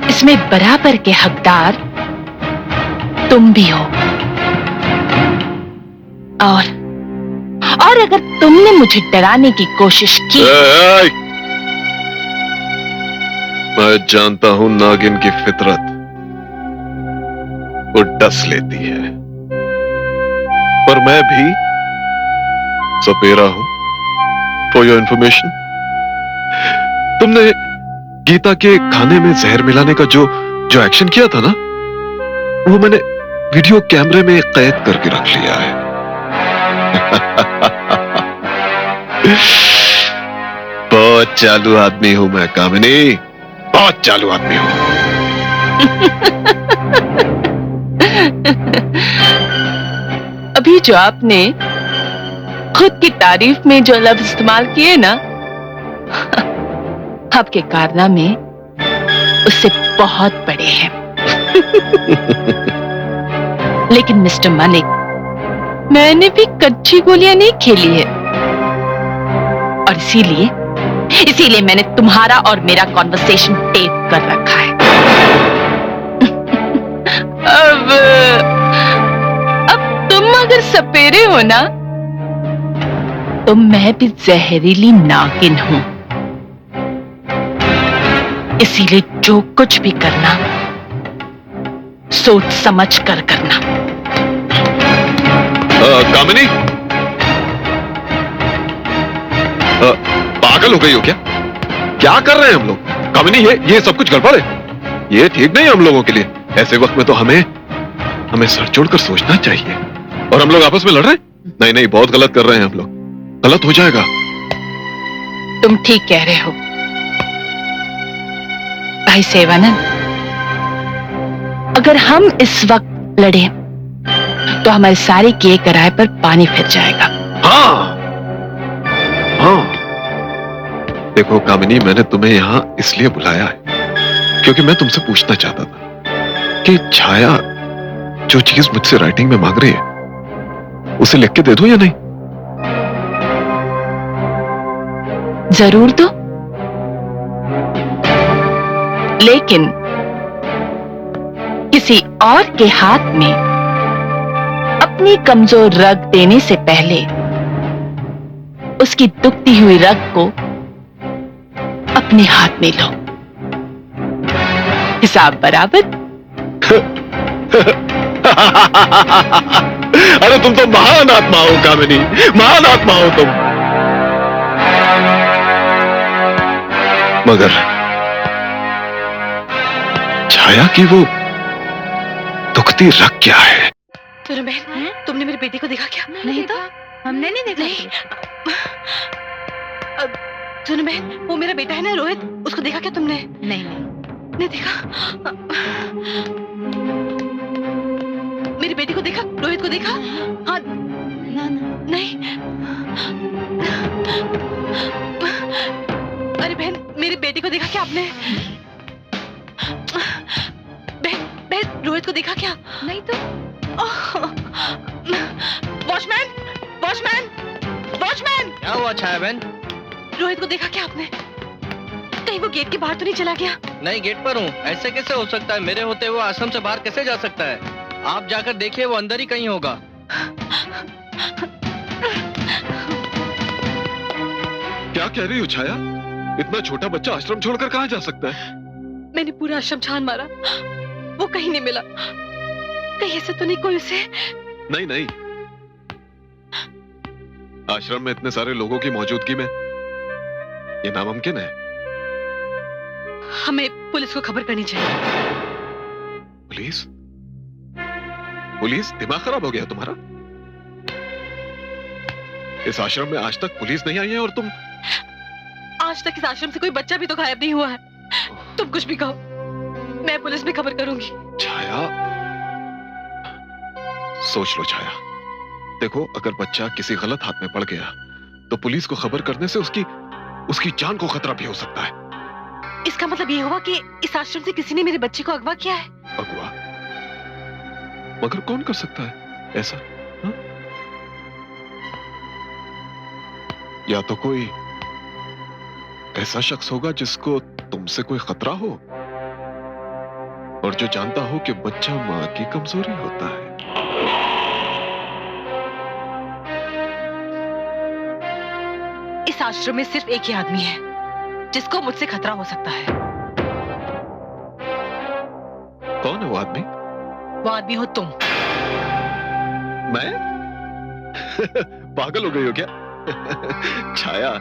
इसमें बराबर के हकदार तुम भी हो। और अगर तुमने मुझे डराने की कोशिश की। मैं जानता हूं नागिन की फितरत, वो डस लेती है, पर मैं भी सपेरा हूं। फॉर योर इंफॉर्मेशन, गीता के खाने में जहर मिलाने का जो जो एक्शन किया था ना, वो मैंने वीडियो कैमरे में कैद करके रख लिया है। बहुत चालू आदमी हूं मैं कामिनी, बहुत चालू आदमी हूं। अभी जो आपने खुद की तारीफ में जो लफ्ज इस्तेमाल किए ना, आपके कारनामे उससे बहुत बड़े हैं। लेकिन मिस्टर मलिक, मैंने भी कच्ची गोलियां नहीं खेली है, और इसीलिए मैंने तुम्हारा और मेरा कॉन्वर्सेशन टेप कर रखा है। अब तुम अगर सपेरे हो ना, तो मैं भी जहरीली नागिन हूं। इसीलिए जो कुछ भी करना, सोच समझ कर करना। कामिनी, पागल हो गई हो क्या? क्या कर रहे हैं हम लोग? कामिनी, ये सब कुछ गड़बड़ है, ये ठीक नहीं है हम लोगों के लिए। ऐसे वक्त में तो हमें सर जोड़कर सोचना चाहिए। और हम लोग आपस में लड़ रहे हैं? नहीं नहीं, बहुत गलत कर रहे हैं हम लोग, गलत हो जाएगा। तुम ठीक कह रहे हो भाई सेवानंद। अगर हम इस वक्त लड़े तो हमारे सारे किए कराए पर पानी फिर जाएगा। हाँ देखो कामिनी, मैंने तुम्हें यहां इसलिए बुलाया है क्योंकि मैं तुमसे पूछना चाहता था कि छाया जो चीज मुझसे राइटिंग में मांग रही है, उसे लिख के दे दूं या नहीं? जरूर दो, लेकिन किसी और के हाथ में अपनी कमजोर रग देने से पहले उसकी दुखती हुई रग को अपने हाथ में लो। हिसाब बराबर। अरे तुम तो महान आत्मा हो कामिनी, महान आत्मा हो तुम। मगर छाया की वो दुखती रग क्या है? सुनो बहन, तुमने मेरे बेटे को देखा क्या? नहीं तो हमने नहीं देखा। नहीं। सुनो बहन, वो मेरा बेटा है ना रोहित, उसको देखा क्या तुमने? नहीं नहीं देखा? मेरे बेटे को देखा, रोहित को देखा? हाँ। नहीं। अरे बहन, मेरे बेटे को देखा क्या आपने? बहन, रोहित को देखा क्या? नहीं तो। वॉचमैन! क्या हुआ छाया बहन? रोहित को देखा क्या आपने? कहीं वो गेट के बाहर तो नहीं चला गया? नहीं, गेट पर हूँ। ऐसे कैसे हो सकता है? मेरे होते हुए आश्रम से बाहर कैसे जा सकता है? आप जाकर देखिए, वो अंदर ही कहीं होगा। क्या कह रही हो छाया? इतना छोटा बच्चा आश्रम छोड़कर कहां जा सकता है? मैंने पूरा आश्रम छान मारा, वो कहीं नहीं मिला। कहीं ऐसे तो नहीं कोई उसे? नहीं, आश्रम में इतने सारे लोगों की मौजूदगी में ये नामुमकिन है। हमें पुलिस को खबर करनी चाहिए। पुलिस? दिमाग खराब हो गया तुम्हारा? इस आश्रम में आज तक पुलिस नहीं आई है और तुम? आज तक इस आश्रम से कोई बच्चा भी तो गायब नहीं हुआ है। तुम कुछ भी कहो, मैं पुलिस में खबर करूंगी। छाया, सोच लो छाया। देखो, अगर बच्चा किसी गलत हाथ में पड़ गया तो पुलिस को खबर करने से उसकी जान को खतरा भी हो सकता है। इसका मतलब ये हुआ कि इस आश्रम से किसी ने मेरे बच्चे को अगवा किया है। अगवा? मगर कौन कर सकता है ऐसा? हा? या तो कोई ऐसा शख्स होगा जिसको तुमसे कोई खतरा हो और जो जानता हो कि बच्चा मां की कमजोरी होता है। इस आश्रम में सिर्फ एक ही आदमी है जिसको मुझसे खतरा हो सकता है। कौन है वो आदमी? वो आदमी हो तुम। मैं? पागल हो गई हो क्या? छाया,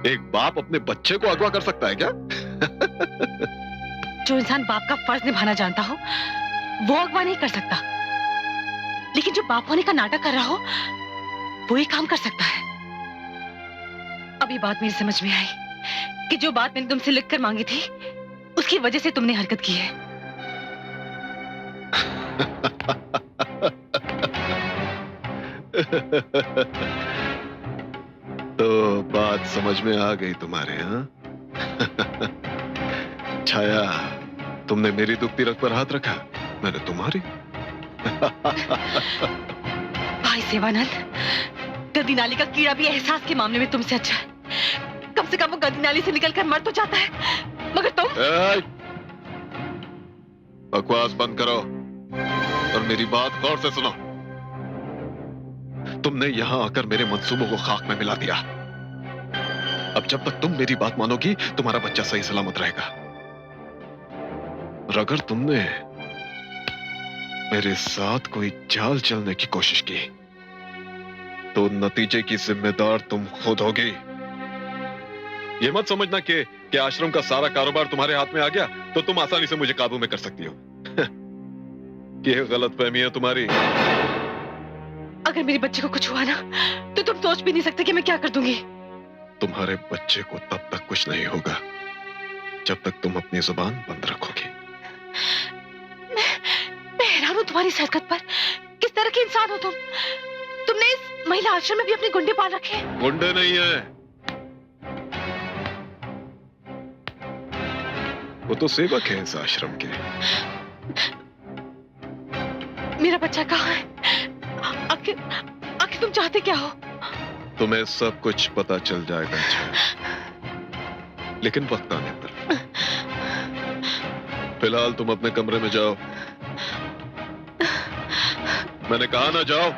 एक बाप अपने बच्चे को अगवा कर सकता है क्या? जो इंसान बाप का फर्ज निभाना जानता हो वो अगवा नहीं कर सकता, लेकिन जो बाप होने का नाटक कर रहा हो वो ही काम कर सकता है। अभी बात मेरी समझ में आई कि जो बात मैंने तुमसे लिखकर मांगी थी उसकी वजह से तुमने हरकत की है। तो बात समझ में आ गई तुम्हारे, हाँ? छाया, तुमने मेरी दुखती रग पर हाथ रखा, मैंने तुम्हारी। भाई सेवानंद, गद्दी नाली का कीड़ा भी एहसास के मामले में तुमसे अच्छा है। कम से कम वो गद्दी नाली से निकलकर मर तो जाता है, मगर तुम। बकवास बंद करो और मेरी बात गौर से सुनो। तुमने यहां आकर मेरे मंसूबों को खाक में मिला दिया। अब जब तक तुम मेरी बात मानोगी तुम्हारा बच्चा सही सलामत रहेगा, और अगर तुमने मेरे साथ कोई चाल चलने की कोशिश की तो नतीजे की जिम्मेदार तुम खुद होगी। ये मत समझना कि आश्रम का सारा कारोबार तुम्हारे हाथ में आ गया तो तुम आसानी से मुझे काबू में कर सकती हो। ये गलतफहमी है तुम्हारी। अगर मेरे बच्चे को कुछ हुआ ना तो तुम सोच भी नहीं सकते कि मैं क्या कर दूंगी। तुम्हारे बच्चे को तब तक कुछ नहीं होगा जब तक तुम अपनी जुबान बंद रखोगी। मैं हैरान हूं तुम्हारी इस हरकत पर। किस तरह के इंसान हो तुम? तुमने इस महिला आश्रम में भी अपने गुंडे पाल रखे हैं। गुंडे नहीं है, वो तो सेवक है इस आश्रम के। मेरा बच्चा कहाँ है? आखिर तुम चाहते क्या हो? तुम्हें सब कुछ पता चल जाएगा, लेकिन वक्त आने पर। फिलहाल तुम अपने कमरे में जाओ। मैंने कहा ना, जाओ।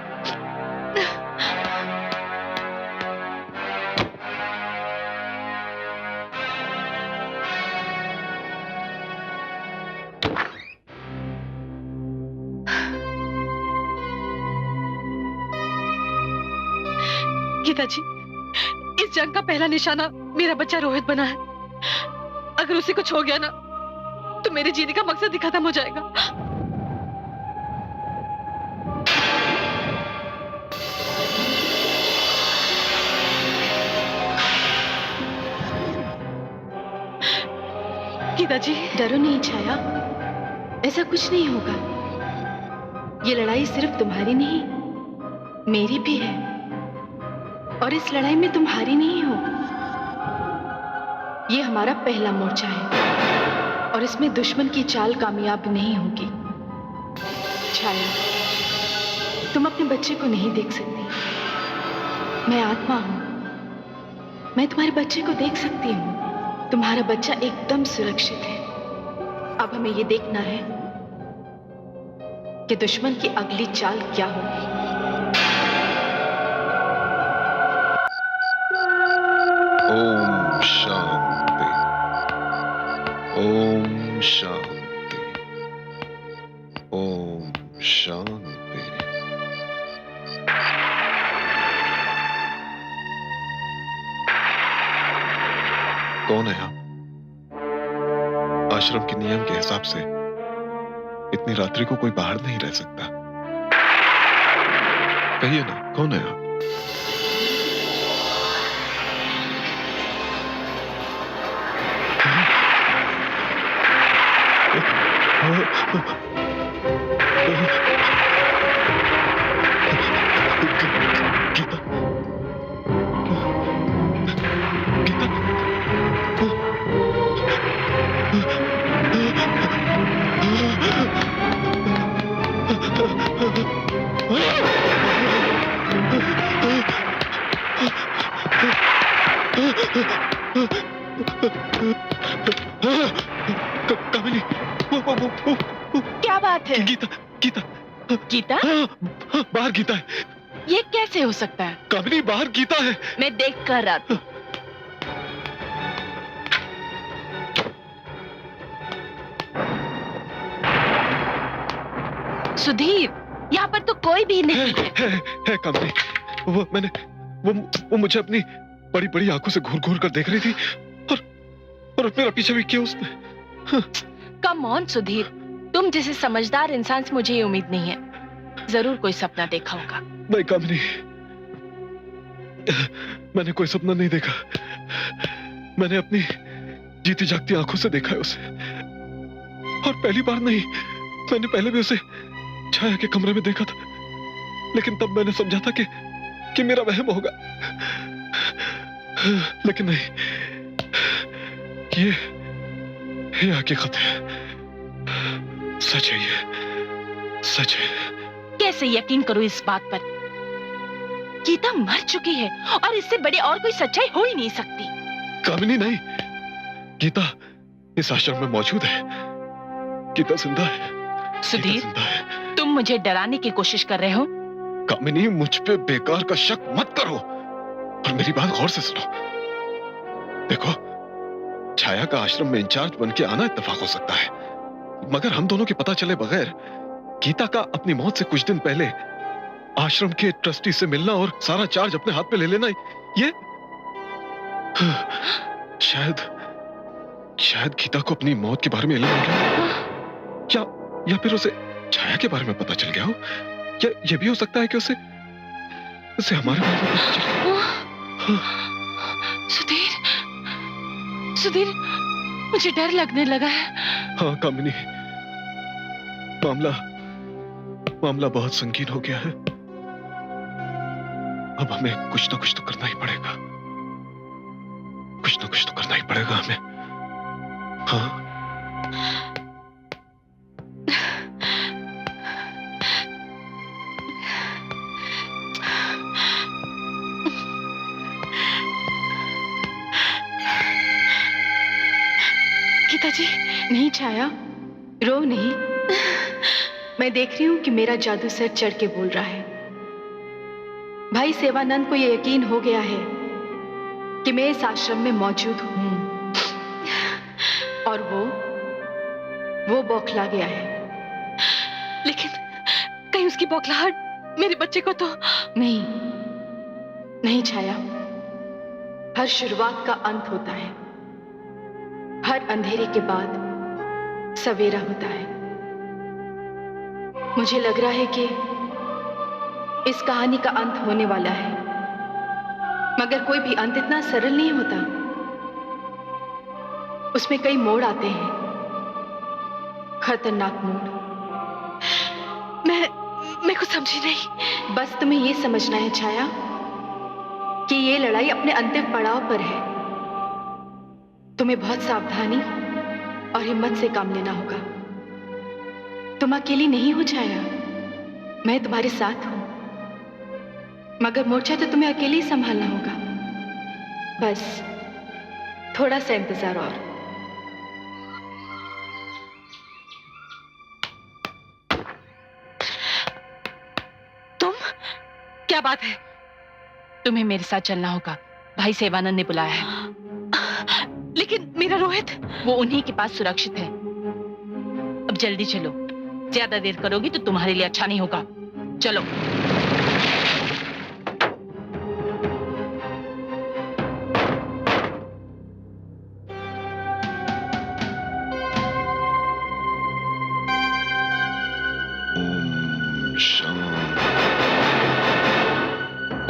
गीता जी, इस जंग का पहला निशाना मेरा बच्चा रोहित बना है। अगर उसे कुछ हो गया ना तो मेरे जीने का मकसद ही खत्म हो जाएगा। गीता जी, डरो नहीं छाया, ऐसा कुछ नहीं होगा। ये लड़ाई सिर्फ तुम्हारी नहीं, मेरी भी है, और इस लड़ाई में तुम हारी नहीं हो। ये हमारा पहला मोर्चा है और इसमें दुश्मन की चाल कामयाब नहीं होगी। छाया, तुम अपने बच्चे को नहीं देख सकती, मैं आत्मा हूं। मैं तुम्हारे बच्चे को देख सकती हूं। तुम्हारा बच्चा एकदम सुरक्षित है। अब हमें ये देखना है कि दुश्मन की अगली चाल क्या होगी। ओम शांति, ओम शांति, ओम शांति। कौन है आप? आश्रम के नियम के हिसाब से इतनी रात्रि को कोई बाहर नहीं रह सकता। कहिए ना, कौन है आप? गीता, कामिनी, क्या बात है? गीता, गीता, गीता? बाहर गीता है। ये कैसे हो सकता है? कामिनी, बाहर गीता है। मैं देख कर आती हूं। सुधीर, यहाँ पर तो कोई भी नहीं है कामिनी। वो मुझे अपनी बड़ी बड़ी आंखों से घूर घूर कर देख रही थी और मेरा पीछा भी किया उसने। कम ऑन सुधीर, तुम जैसे समझदार इंसान से मुझे ये उम्मीद नहीं है। जरूर कोई सपना देखा होगा। नहीं कामिनी, मैंने कोई सपना नहीं देखा। मैंने अपनी जीती जागती आंखों से देखा है उसे। और पहली बार नहीं, मैंने पहले भी उसे छाया के कमरे में देखा था, लेकिन तब मैंने समझा था कि मेरा वहम होगा। लेकिन नहीं, ये हकीकत है, सच है, ये सच है। कैसे यकीन करूं इस बात पर? गीता मर चुकी है और इससे बड़े और कोई सच्चाई हो ही नहीं सकती। कामिनी नहीं, गीता इस आश्रम में मौजूद है। गीता जिंदा है। सुधीर, गीता जिंदा है। तुम मुझे डराने की कोशिश कर रहे हो। कामिनी, मुझ पे बेकार का शक मत करो और मेरी बात गौर से सुनो। देखो, छाया का आश्रम में इंचार्ज बन के आना इत्तेफाक हो सकता है, मगर हम दोनों के पता चले बगैर गीता का अपनी मौत से कुछ दिन पहले आश्रम के ट्रस्टी से मिलना और सारा चार्ज अपने हाथ पे ले लेना, ये शायद गीता को अपनी मौत के बारे में इल्म हो गया, या फिर उसे छाया के बारे में पता चल गया हो, या ये भी हो सकता है कि उसे हमारे बारे में पता चल गया। सुधीर, मुझे डर लगने लगा है। हाँ कामिनी, मामला बहुत संगीन हो गया है। अब हमें कुछ ना कुछ तो करना ही पड़ेगा। कुछ ना कुछ तो करना ही पड़ेगा हमें। हाँ, गीता जी। नहीं छाया, रो नहीं। मैं देख रही हूं कि मेरा जादू सर चढ़ के बोल रहा है। भाई सेवानंद को यह यकीन हो गया है कि मैं इस आश्रम में मौजूद हूं, और वो बौखला गया है। लेकिन कहीं उसकी बौखलाहट मेरे बच्चे को तो नहीं छाया। हर शुरुआत का अंत होता है, हर अंधेरे के बाद सवेरा होता है। मुझे लग रहा है कि इस कहानी का अंत होने वाला है, मगर कोई भी अंत इतना सरल नहीं होता। उसमें कई मोड़ आते हैं, खतरनाक मोड़। मैं कुछ समझी नहीं। बस तुम्हें यह समझना है छाया कि ये लड़ाई अपने अंतिम पड़ाव पर है। तुम्हें बहुत सावधानी और हिम्मत से काम लेना होगा। तुम अकेली नहीं हो छाया, मैं तुम्हारे साथ हूं, मगर मोर्चा तो तुम्हें अकेले ही संभालना होगा। बस थोड़ा सा इंतजार और। तुम, क्या बात है? तुम्हें मेरे साथ चलना होगा, भाई सेवानंद ने बुलाया है। लेकिन मेरा रोहित, वो उन्हीं के पास सुरक्षित है। अब जल्दी चलो, ज्यादा देर करोगी तो तुम्हारे लिए अच्छा नहीं होगा। चलो।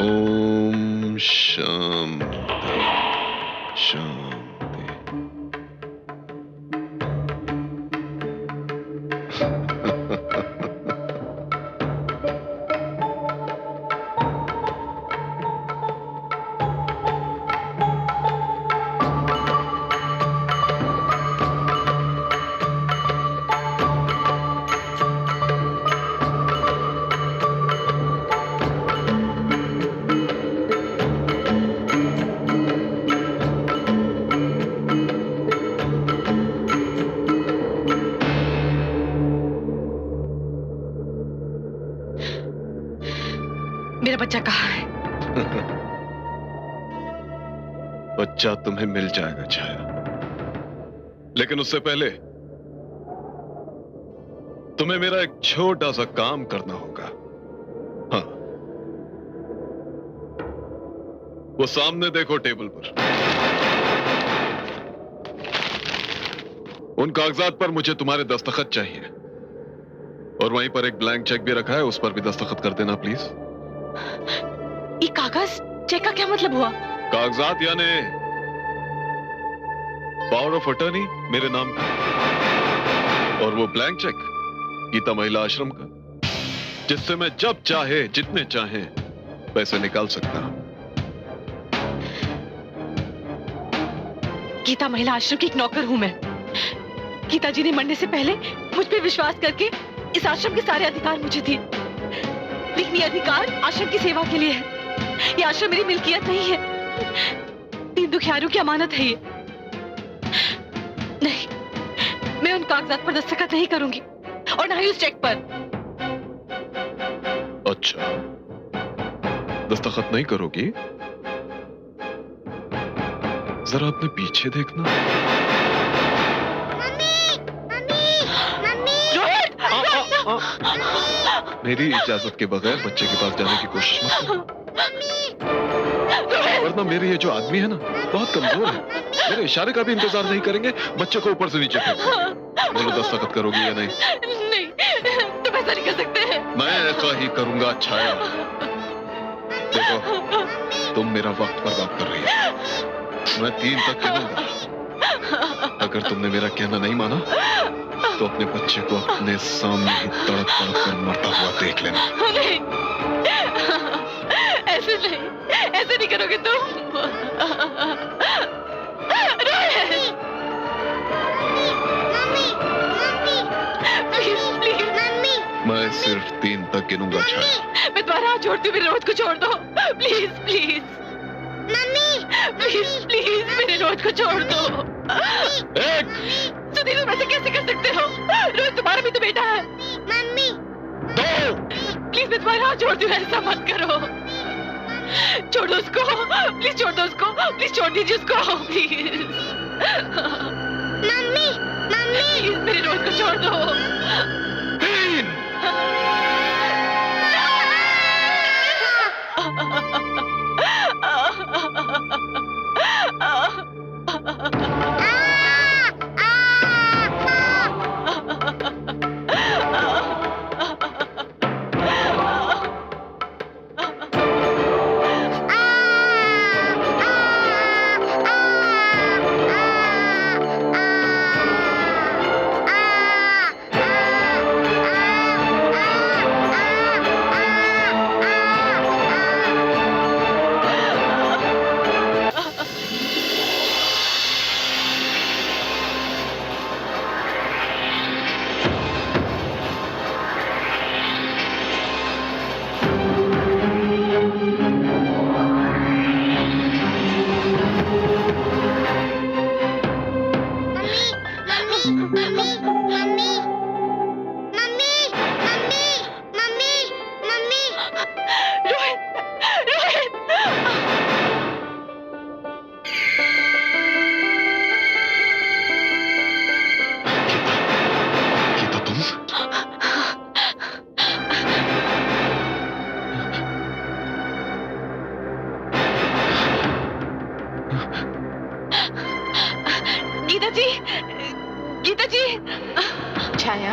ओम शांति, शांति। मेरा बच्चा कहाँ है? बच्चा तुम्हें मिल जाएगा छाया, लेकिन उससे पहले तुम्हें मेरा एक छोटा सा काम करना होगा। हाँ, वो सामने देखो टेबल पर। उन कागजात पर मुझे तुम्हारे दस्तखत चाहिए, और वहीं पर एक ब्लैंक चेक भी रखा है, उस पर भी दस्तखत कर देना प्लीज। ये कागज चेक का क्या मतलब हुआ? कागजात यानी पावर ऑफ अटर्नी मेरे नाम का, और वो ब्लैंक चेक गीता महिला आश्रम का, जिससे मैं जब चाहे जितने चाहे पैसे निकाल सकता हूं। गीता महिला आश्रम की एक नौकर हूं मैं। गीता जी ने मरने से पहले मुझ पे विश्वास करके इस आश्रम के सारे अधिकार मुझे दिए, लेकिन ये अधिकार आश्रम की सेवा के लिए है। ये आश्रम मेरी मिल्कियत नहीं है, 3 दुखियारों की अमानत है ये। नहीं, मैं उन कागजात पर दस्तखत नहीं करूंगी, और ना ही उस चेक पर। अच्छा, दस्तखत नहीं करोगी? जरा अपने पीछे देखना। मेरी इजाजत के बगैर बच्चे के पास जाने की कोशिश मत करो, वरना मेरे ये जो आदमी है ना बहुत कमजोर है, मेरे इशारे का भी इंतजार नहीं करेंगे, बच्चे को ऊपर से नीचे फेंक। बोलो दस्तखत करोगी या नहीं? नहीं, तुम ऐसा नहीं कर सकते हैं। मैं ऐसा ही करूंगा छाया। देखो, तुम मेरा वक्त बर्बाद कर रही हो। मैं 3 तक गिनूंगा, अगर तुमने मेरा कहना नहीं माना तो अपने बच्चे को अपने सामने ही तड़प तड़प कर मरता हुआ देख लेना। नहीं, ऐसे नहीं करोगे तुम। मैं सिर्फ 3 तक गिनूंगा छाया। मैं तुम्हारा हाथ जोड़ती हूँ, मेरे रोज को छोड़ दो प्लीज प्लीज। प्लीज प्लीज मेरे रोज को छोड़ दो। सुधीर, तुम ऐसे कैसे कर सकते हो? रोज तुम्हारा भी तो बेटा है। प्लीज मैं तुम्हारा हाथ जोड़ती हूँ, ऐसा मत करो। छोड़ दो उसको, प्लीज छोड़ दो उसको, प्लीज छोड़ दीजिए उसको, प्लीज। प्लीज मेरे रोज को छोड़ दो। गीता जी। छाया,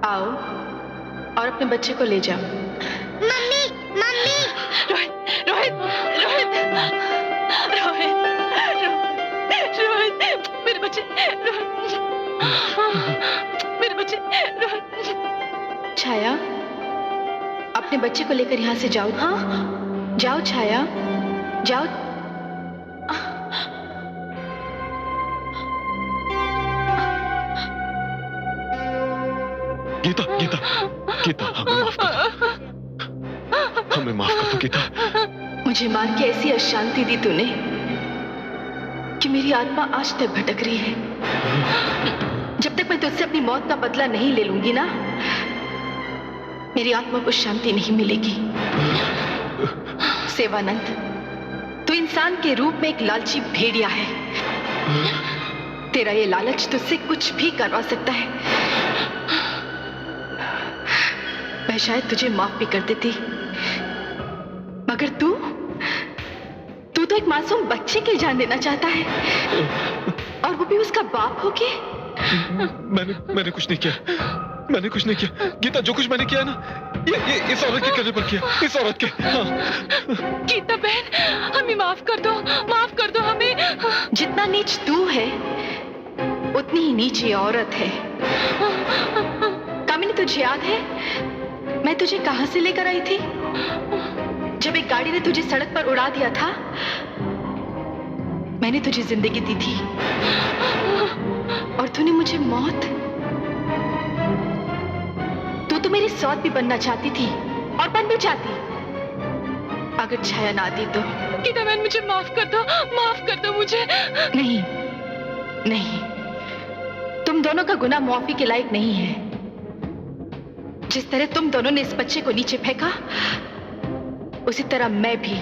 आओ और अपने बच्चे को ले जाओ। Mummy mummy. रोहित रोहित रोहित रोहित रोहित मेरे बच्चे, मेरे बच्चे रोहित। छाया, अपने बच्चे को लेकर यहाँ से जाओ। हाँ जाओ छाया, जाओ। गीता गीता गीता, हमें माफ कर दो, हमें माफ कर दो गीता। मुझे मार के ऐसी अशांति दी तूने कि मेरी आत्मा आज तक भटक रही है। जब तक मैं तुझसे अपनी मौत का बदला नहीं ले लूंगी ना, मेरी आत्मा को शांति नहीं मिलेगी। सेवानंद, तू इंसान के रूप में एक लालची भेड़िया है। तेरा ये लालच तुझसे कुछ भी करवा सकता है। मैं शायद तुझे माफ भी कर देती, मगर तू तो एक मासूम बच्चे की जान लेना चाहता है, और वो भी उसका बाप होके। मैंने कुछ नहीं किया। मैंने कुछ नहीं किया गीता। जो कुछ मैंने किया ना, ये इस औरत के कहने पर किया। इस औरत के। हाँ। गीता बहन, हमें माफ कर दो हमें। जितना नीच तू है उतनी ही नीच ये औरत है। कामिनी, तुझे याद है मैं तुझे कहां से लेकर आई थी जब एक गाड़ी ने तुझे सड़क पर उड़ा दिया था? मैंने तुझे जिंदगी दी थी और तूने मुझे मौत। तू तो मेरी सौत भी बनना चाहती थी और बन भी जाती अगर छाया ना आती तो। गीता बहन, मुझे माफ कर दो मुझे। नहीं, तुम दोनों का गुनाह माफी के लायक नहीं है। जिस तरह तुम दोनों ने इस बच्चे को नीचे फेंका, उसी तरह मैं भी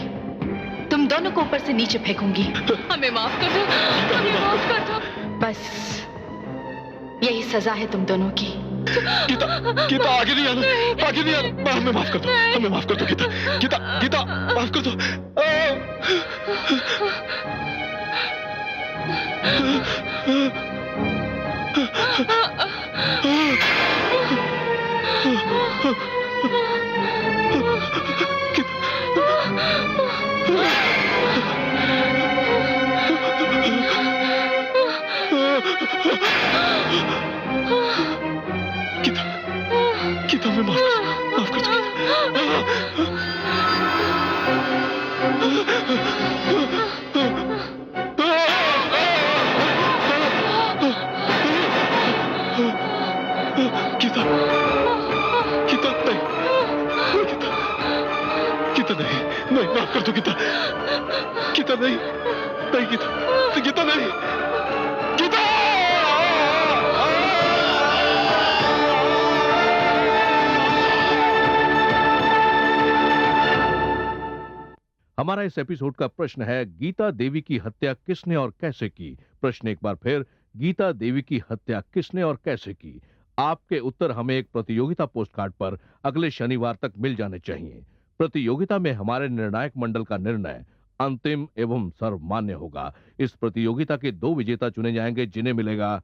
तुम दोनों को ऊपर से नीचे फेंकूंगी। हमें माफ कर दो। बस यही सजा है तुम दोनों की। गीता आगे नहीं आना। हमें माफ कर दो गीता माफ कर दो। गीता हमें माफ कर दो। गीता नहीं, माफ कर दो गीता नहीं गीता नहीं। हमारा इस एपिसोड का प्रश्न है, गीता देवी की हत्या किसने और कैसे की? प्रश्न एक बार फिर, गीता देवी की हत्या किसने और कैसे की? आपके उत्तर हमें एक प्रतियोगिता पोस्टकार्ड पर अगले शनिवार तक मिल जाने चाहिए। प्रतियोगिता में हमारे निर्णायक मंडल का निर्णय अंतिम एवं सर्वमान्य होगा। इस प्रतियोगिता के 2 विजेता चुने जाएंगे जिन्हें मिलेगा